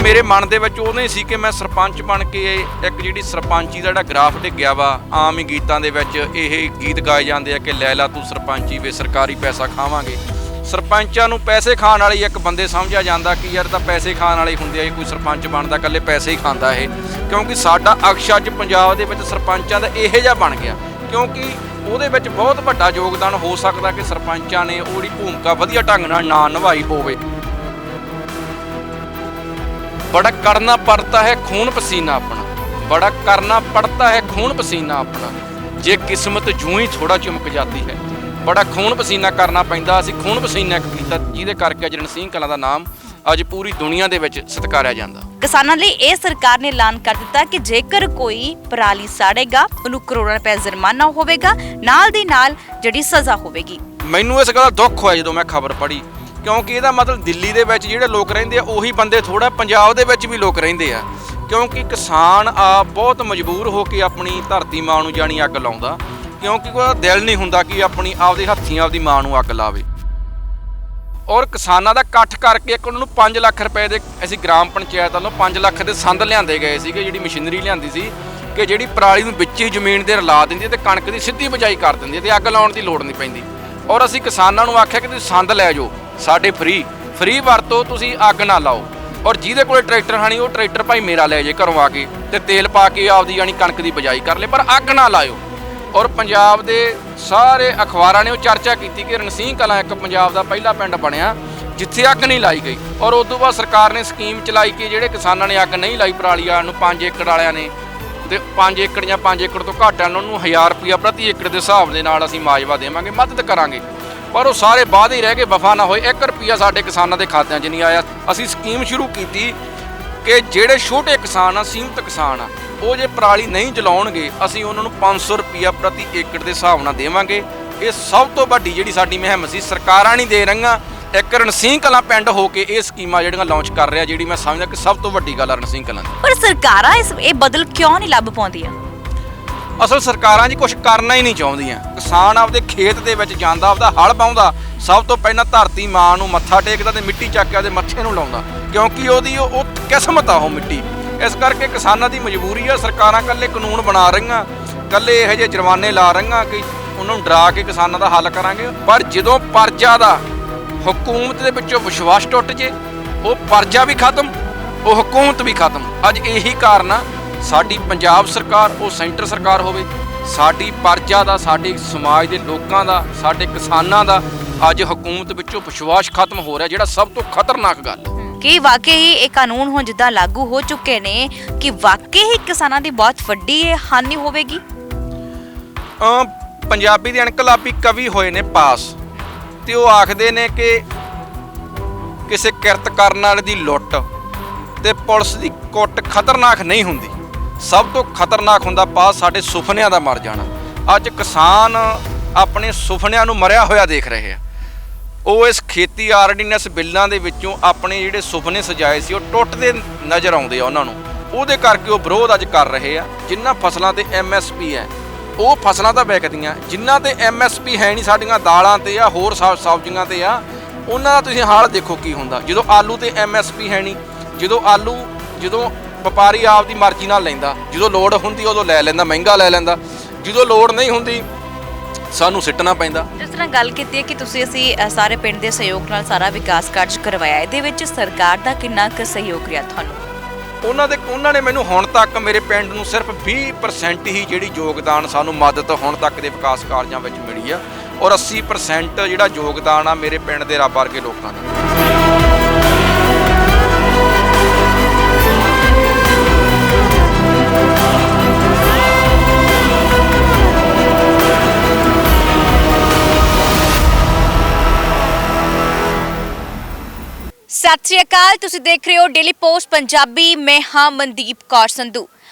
ਮੇਰੇ ਮਨ ਦੇ ਵਿੱਚ ਉਦੋਂ ਹੀ ਸੀ ਕਿ ਮੈਂ ਸਰਪੰਚ ਬਣ ਕੇ ਇੱਕ ਜਿਹੜੀ ਸਰਪੰਚੀ ਦਾ ਜਿਹੜਾ ਗ੍ਰਾਫ ਡਿੱਗਿਆ ਵਾ, ਆਮ ਹੀ ਗੀਤਾਂ ਦੇ ਵਿੱਚ ਇਹ ਗੀਤ ਗਾਏ ਜਾਂਦੇ ਆ ਕਿ ਲੈ ਲਾ ਤੂੰ ਸਰਪੰਚੀ ਵੇ ਸਰਕਾਰੀ ਪੈਸਾ ਖਾਵਾਂਗੇ। ਸਰਪੰਚਾਂ ਨੂੰ ਪੈਸੇ ਖਾਣ ਵਾਲੀ ਇੱਕ ਬੰਦੇ ਸਮਝਿਆ ਜਾਂਦਾ ਕਿ ਯਾਰ ਤਾਂ ਪੈਸੇ ਖਾਣ ਵਾਲੇ ਹੁੰਦੇ ਆ, ਕੋਈ ਸਰਪੰਚ ਬਣਦਾ ਇਕੱਲੇ ਪੈਸੇ ਹੀ ਖਾਂਦਾ ਇਹ। ਕਿਉਂਕਿ ਸਾਡਾ ਅਕਸ਼ ਅੱਜ ਪੰਜਾਬ ਦੇ ਵਿੱਚ ਸਰਪੰਚਾਂ ਦਾ ਇਹੋ ਜਿਹਾ ਬਣ ਗਿਆ, ਕਿਉਂਕਿ ਉਹਦੇ ਵਿੱਚ ਬਹੁਤ ਵੱਡਾ ਯੋਗਦਾਨ ਹੋ ਸਕਦਾ ਕਿ ਸਰਪੰਚਾਂ ਨੇ ਉਹਦੀ ਭੂਮਿਕਾ ਵਧੀਆ ਢੰਗ ਨਾਲ ਨਾ ਨਿਭਾਈ ਹੋਵੇ। बड़ा करना पड़ता है खून पसीना अपना, बड़ा करना पड़ता है खून पसीना अपना, जे किस्मत जूं ही थोड़ा चुमक जाती है। बड़ा खून पसीना करना पैंदा, ਅਸੀਂ खून पसीना ਕੀਤਾ ਜਿਹਦੇ ਕਰਕੇ ਅੱਜ ਰਣਸੀਂਹ ਕਲਾਂ ਦਾ ਨਾਮ ਅੱਜ ਪੂਰੀ ਦੁਨੀਆ ਦੇ ਵਿੱਚ ਸਤਿਕਾਰਿਆ ਜਾਂਦਾ। ਕਿਸਾਨਾਂ ਲਈ ਇਹ ਸਰਕਾਰ ਨੇ ਐਲਾਨ ਕਰ ਦਿੱਤਾ ਕਿ ਜੇਕਰ ਕੋਈ ਪਰਾਲੀ ਸਾੜੇਗਾ ਉਹਨੂੰ ਕਰੋੜਾਂ ਰੁਪਏ ਜੁਰਮਾਨਾ ਹੋਵੇਗਾ, ਨਾਲ ਦੀ ਨਾਲ ਜਿਹੜੀ ਸਜ਼ਾ ਹੋਵੇਗੀ। ਮੈਨੂੰ ਇਸ ਗੱਲ ਦਾ ਦੁੱਖ ਹੋਇਆ ਜਦੋਂ ਮੈਂ ਖਬਰ ਪੜ੍ਹੀ, ਕਿਉਂਕਿ ਇਹਦਾ ਮਤਲਬ ਦਿੱਲੀ ਦੇ ਵਿੱਚ ਜਿਹੜੇ ਲੋਕ ਰਹਿੰਦੇ ਆ ਉਹੀ ਬੰਦੇ ਥੋੜਾ ਪੰਜਾਬ ਦੇ ਵਿੱਚ ਵੀ ਲੋਕ ਰਹਿੰਦੇ ਆ, ਕਿਉਂਕਿ ਕਿਸਾਨ ਆ ਬਹੁਤ ਮਜਬੂਰ ਹੋ ਕੇ ਆਪਣੀ ਧਰਤੀ ਮਾਂ ਨੂੰ ਜਾਣੀ ਅੱਗ ਲਾਉਂਦਾ, ਕਿਉਂਕਿ ਉਹਦਾ ਦਿਲ ਨਹੀਂ ਹੁੰਦਾ ਕਿ ਆਪਣੀ ਆਪਦੇ ਹੱਥੀਂ ਆਪਦੀ ਮਾਂ ਨੂੰ ਅੱਗ ਲਾਵੇ। ਔਰ ਕਿਸਾਨਾਂ ਦਾ ਇਕੱਠ ਕਰਕੇ ਇੱਕ ਉਹਨਾਂ ਨੂੰ 5 ਲੱਖ ਰੁਪਏ ਦੇ ਅਸੀਂ ਗ੍ਰਾਮ ਪੰਚਾਇਤ ਵੱਲੋਂ 5 ਲੱਖ ਦੇ ਸੰਦ ਲਿਆਂਦੇ ਗਏ ਸੀਗੇ, ਜਿਹੜੀ ਮਸ਼ੀਨਰੀ ਲਿਆਂਦੀ ਸੀ ਕਿ ਜਿਹੜੀ ਪਰਾਲੀ ਨੂੰ ਵਿੱਚ ਹੀ ਜ਼ਮੀਨ ਦੇ ਰਲਾ ਦਿੰਦੀ ਤੇ ਕਣਕ ਦੀ ਸਿੱਧੀ ਬਿਜਾਈ ਕਰ ਦਿੰਦੀ ਤੇ ਅੱਗ ਲਾਉਣ ਦੀ ਲੋੜ ਨਹੀਂ ਪੈਂਦੀ। ਔਰ ਅਸੀਂ ਕਿਸਾਨਾਂ ਨੂੰ ਆਖਿਆ ਕਿ ਤੁਸੀਂ ਸੰਦ ਲੈ ਜਾਓ ਸਾਡੇ ਫ੍ਰੀ ਵਰਤੋ, ਤੁਸੀਂ ਅੱਗ ਨਾ ਲਾਓ। ਔਰ ਜਿਹਦੇ ਕੋਲੇ ਟਰੈਕਟਰ ਹਾਣੀ ਉਹ ਟਰੈਕਟਰ ਭਾਈ ਮੇਰਾ ਲੈ ਜੇ ਘਰੋਂ ਆ ਕੇ ਤੇ ਤੇਲ ਪਾ ਕੇ ਆਪਦੀ ਜਾਣੀ ਕਣਕ ਦੀ ਬਿਜਾਈ ਕਰ ਲੈ, ਪਰ ਅੱਗ ਨਾ ਲਾਇਓ। ਔਰ ਪੰਜਾਬ ਦੇ ਸਾਰੇ ਅਖਬਾਰਾਂ ਨੇ ਉਹ ਚਰਚਾ ਕੀਤੀ ਕਿ ਰਣਸੀਂਹ ਕਲਾਂ ਇੱਕ ਪੰਜਾਬ ਦਾ ਪਹਿਲਾ ਪਿੰਡ ਬਣਿਆ ਜਿੱਥੇ ਅੱਗ ਨਹੀਂ ਲਾਈ ਗਈ। ਔਰ ਉਸ ਤੋਂ ਬਾਅਦ ਸਰਕਾਰ ਨੇ ਸਕੀਮ ਚਲਾਈ ਕਿ ਜਿਹੜੇ ਕਿਸਾਨਾਂ ਨੇ ਅੱਗ ਨਹੀਂ ਲਾਈ ਪਰਾਲੀ ਵਾਲਿਆਂ ਨੂੰ 5 ਏਕੜ ਵਾਲਿਆਂ ਨੇ ਤੇ 5 ਏਕੜ ਜਾਂ 5 ਏਕੜ ਤੋਂ ਘੱਟ ਵਾਲਿਆਂ ਨੂੰ 1000 ਰੁਪਇਆ ਪ੍ਰਤੀ ਏਕੜ ਦੇ ਹਿਸਾਬ ਦੇ ਨਾਲ ਅਸੀਂ ਮਾਜਵਾ ਦੇਵਾਂਗੇ, ਮਦਦ ਕਰਾਂਗੇ। ਪਰ ਉਹ ਸਾਰੇ ਵਾਅਦੇ ਹੀ ਰਹਿ ਗਏ, ਵਫਾ ਨਾ ਹੋਏ। 1 ਰੁਪਿਆ ਸਾਡੇ ਕਿਸਾਨਾਂ ਦੇ ਖਾਤਿਆਂ 'ਚ ਨਹੀਂ ਆਇਆ। ਅਸੀਂ ਸਕੀਮ ਸ਼ੁਰੂ ਕੀਤੀ ਕਿ ਜਿਹੜੇ ਛੋਟੇ ਕਿਸਾਨ ਆ, ਸੀਮਤ ਕਿਸਾਨ ਆ, ਉਹ ਜੇ ਪਰਾਲੀ ਨਹੀਂ ਜਲਾਉਣਗੇ ਅਸੀਂ ਉਹਨਾਂ ਨੂੰ 500 ਰੁਪਇਆ ਪ੍ਰਤੀ ਏਕੜ ਦੇ ਹਿਸਾਬ ਨਾਲ ਦੇਵਾਂਗੇ। ਇਹ ਸਭ ਤੋਂ ਵੱਡੀ ਜਿਹੜੀ ਸਾਡੀ ਮੁਹਿੰਮ ਸੀ, ਸਰਕਾਰਾਂ ਨਹੀਂ ਦੇ ਰਹੀਆਂ, ਇੱਕ ਰਣਸੀਂਹ ਕਲਾਂ ਪਿੰਡ ਹੋ ਕੇ ਇਹ ਸਕੀਮਾਂ ਜਿਹੜੀਆਂ ਲਾਂਚ ਕਰ ਰਿਹਾ, ਜਿਹੜੀ ਮੈਂ ਸਮਝਦਾ ਕਿ ਸਭ ਤੋਂ ਵੱਡੀ ਗੱਲ ਆ ਰਣਸੀਂਹ ਕਲਾਂ ਦੀ। ਪਰ ਸਰਕਾਰਾਂ ਇਹ ਬਦਲ ਕਿਉਂ ਨਹੀਂ ਲੱਭ ਪਾਉਂਦੀਆਂ? ਅਸਲ ਸਰਕਾਰਾਂ ਜੀ ਕੁਝ ਕਰਨਾ ਹੀ ਨਹੀਂ ਚਾਹੁੰਦੀਆਂ। ਕਿਸਾਨ ਆਪਦੇ ਖੇਤ ਦੇ ਵਿੱਚ ਜਾਂਦਾ, ਆਪਦਾ ਹਲ ਵਾਹੁੰਦਾ, ਸਭ ਤੋਂ ਪਹਿਲਾਂ ਧਰਤੀ ਮਾਂ ਨੂੰ ਮੱਥਾ ਟੇਕਦਾ ਤੇ ਮਿੱਟੀ ਚੱਕ ਕੇ ਉਹਦੇ ਮੱਥੇ ਨੂੰ ਲਾਉਂਦਾ, ਕਿਉਂਕਿ ਉਹਦੀ ਉਹ ਕਿਸਮਤ ਆ ਉਹ ਮਿੱਟੀ। ਇਸ ਕਰਕੇ ਕਿਸਾਨਾਂ ਦੀ ਮਜਬੂਰੀ ਆ। ਸਰਕਾਰਾਂ ਇਕੱਲੇ ਕਾਨੂੰਨ ਬਣਾ ਰਹੀਆਂ, ਇਕੱਲੇ ਇਹੋ ਜਿਹੇ ਜੁਰਮਾਨੇ ਲਾ ਰਹੀਆਂ ਕਿ ਉਹਨਾਂ ਨੂੰ ਡਰਾ ਕੇ ਕਿਸਾਨਾਂ ਦਾ ਹੱਲ ਕਰਾਂਗੇ। ਪਰ ਜਦੋਂ ਪਰਜਾ ਦਾ ਹਕੂਮਤ ਦੇ ਵਿੱਚੋਂ ਵਿਸ਼ਵਾਸ ਟੁੱਟ ਜੇ, ਉਹ ਪਰਜਾ ਵੀ ਖਤਮ, ਉਹ ਹਕੂਮਤ ਵੀ ਖਤਮ। ਅੱਜ ਇਹੀ ਕਾਰਨ ਆ ਸਾਡੀ ਪੰਜਾਬ ਸਰਕਾਰ, ਉਹ ਸੈਂਟਰ ਸਰਕਾਰ ਹੋਵੇ, ਸਾਡੀ ਪਰਜਾ ਦਾ, ਸਾਡੇ ਸਮਾਜ ਦੇ ਲੋਕਾਂ ਦਾ, ਸਾਡੇ ਕਿਸਾਨਾਂ ਦਾ ਅੱਜ ਹਕੂਮਤ ਵਿੱਚੋਂ ਵਿਸ਼ਵਾਸ ਖਤਮ ਹੋ ਰਿਹਾ, ਜਿਹੜਾ ਸਭ ਤੋਂ ਖਤਰਨਾਕ ਗੱਲ ਹੈ। ਕਿ ਵਾਕਈ ਹੀ ਇਹ ਕਾਨੂੰਨ ਹੁਣ ਜਿੱਦਾਂ ਲਾਗੂ ਹੋ ਚੁੱਕੇ ਨੇ ਕਿ ਵਾਕਈ ਹੀ ਕਿਸਾਨਾਂ ਦੀ ਬਹੁਤ ਵੱਡੀ ਹਾਨੀ ਹੋਵੇਗੀ। ਪੰਜਾਬੀ ਦੇ ਇਨਕਲਾਬੀ ਕਵੀ ਹੋਏ ਨੇ ਪਾਸ, ਤੇ ਉਹ ਆਖਦੇ ਨੇ ਕਿ ਕਿਸੇ ਕਿਰਤ ਕਰਨ ਵਾਲੇ ਦੀ ਲੁੱਟ ਤੇ ਪੁਲਿਸ ਦੀ ਕੁੱਟ ਖਤਰਨਾਕ ਨਹੀਂ ਹੁੰਦੀ, ਸਭ ਤੋਂ ਖਤਰਨਾਕ ਹੁੰਦਾ ਪਾਸ ਸਾਡੇ ਸੁਪਨਿਆਂ ਦਾ ਮਰ ਜਾਣਾ। ਅੱਜ ਕਿਸਾਨ ਆਪਣੇ ਸੁਪਨਿਆਂ ਨੂੰ ਮਰਿਆ ਹੋਇਆ ਦੇਖ ਰਹੇ ਆ। ਉਹ ਇਸ ਖੇਤੀ ਆਰਡੀਨੈਂਸ ਬਿੱਲਾਂ ਦੇ ਵਿੱਚੋਂ ਆਪਣੇ ਜਿਹੜੇ ਸੁਪਨੇ ਸਜਾਏ ਸੀ ਉਹ ਟੁੱਟਦੇ ਨਜ਼ਰ ਆਉਂਦੇ ਆ ਉਹਨਾਂ ਨੂੰ। ਉਹਦੇ ਕਰਕੇ ਉਹ ਵਿਰੋਧ ਅੱਜ ਕਰ ਰਹੇ ਆ। ਜਿਨ੍ਹਾਂ ਫਸਲਾਂ ਤੇ MSP ਹੈ ਉਹ ਫਸਲਾਂ ਤਾਂ ਵਿਕਦੀਆਂ, ਜਿਨ੍ਹਾਂ ਤੇ MSP ਹੈ ਨਹੀਂ, ਸਾਡੀਆਂ ਦਾਲਾਂ ਤੇ ਆ, ਹੋਰ ਸਬਜ਼ੀਆਂ ਤੇ ਆ, ਉਹਨਾਂ ਦਾ ਤੁਸੀਂ ਹਾਲ ਦੇਖੋ ਕੀ ਹੁੰਦਾ। ਜਦੋਂ ਆਲੂ ਤੇ MSP ਹੈ ਨਹੀਂ, ਜਦੋਂ ਵਪਾਰੀ ਆਪਦੀ ਮਰਜ਼ੀ ਨਾਲ ਲੈਂਦਾ, ਜਦੋਂ ਲੋੜ ਹੁੰਦੀ ਉਦੋਂ ਲੈ ਲੈਂਦਾ, ਮਹਿੰਗਾ ਲੈ ਲੈਂਦਾ, ਜਦੋਂ ਲੋੜ ਨਹੀਂ ਹੁੰਦੀ ਸਾਨੂੰ ਸਿੱਟਣਾ ਪੈਂਦਾ। ਜਿਸ ਤਰ੍ਹਾਂ ਗੱਲ ਕੀਤੀ ਹੈ ਕਿ ਅਸੀਂ ਸਾਰੇ ਪਿੰਡ ਦੇ ਸਹਿਯੋਗ ਨਾਲ ਸਾਰਾ ਵਿਕਾਸ ਕਾਰਜ ਕਰਵਾਇਆ, ਇਹਦੇ ਵਿੱਚ ਸਰਕਾਰ ਦਾ ਕਿੰਨਾ ਕੁ ਸਹਿਯੋਗ ਰਿਹਾ ਤੁਹਾਨੂੰ? ਉਹਨਾਂ ਨੇ ਮੈਨੂੰ ਹੁਣ ਤੱਕ ਮੇਰੇ ਪਿੰਡ ਨੂੰ ਸਿਰਫ 20% ਹੀ ਜਿਹੜੀ ਯੋਗਦਾਨ ਸਾਨੂੰ ਮਦਦ ਹੁਣ ਤੱਕ ਦੇ ਵਿਕਾਸ ਕਾਰਜਾਂ ਵਿੱਚ ਮਿਲੀ ਆ, ਔਰ 80% ਜਿਹੜਾ ਯੋਗਦਾਨ ਆ ਮੇਰੇ ਪਿੰਡ ਦੇ ਰੱਬ ਵਰਗੇ ਲੋਕਾਂ ਦਾ। ਸਤਿ ਸ਼੍ਰੀ ਅਕਾਲ, ਤੁਸੀਂ ਦੇਖ ਰਹੇ ਹੋ ਡੇਲੀ ਪੋਸਟ ਪੰਜਾਬੀ। ਮੈਂ ਹਾਂ ਮਨਦੀਪ ਕੌਰ ਸੰਧੂ।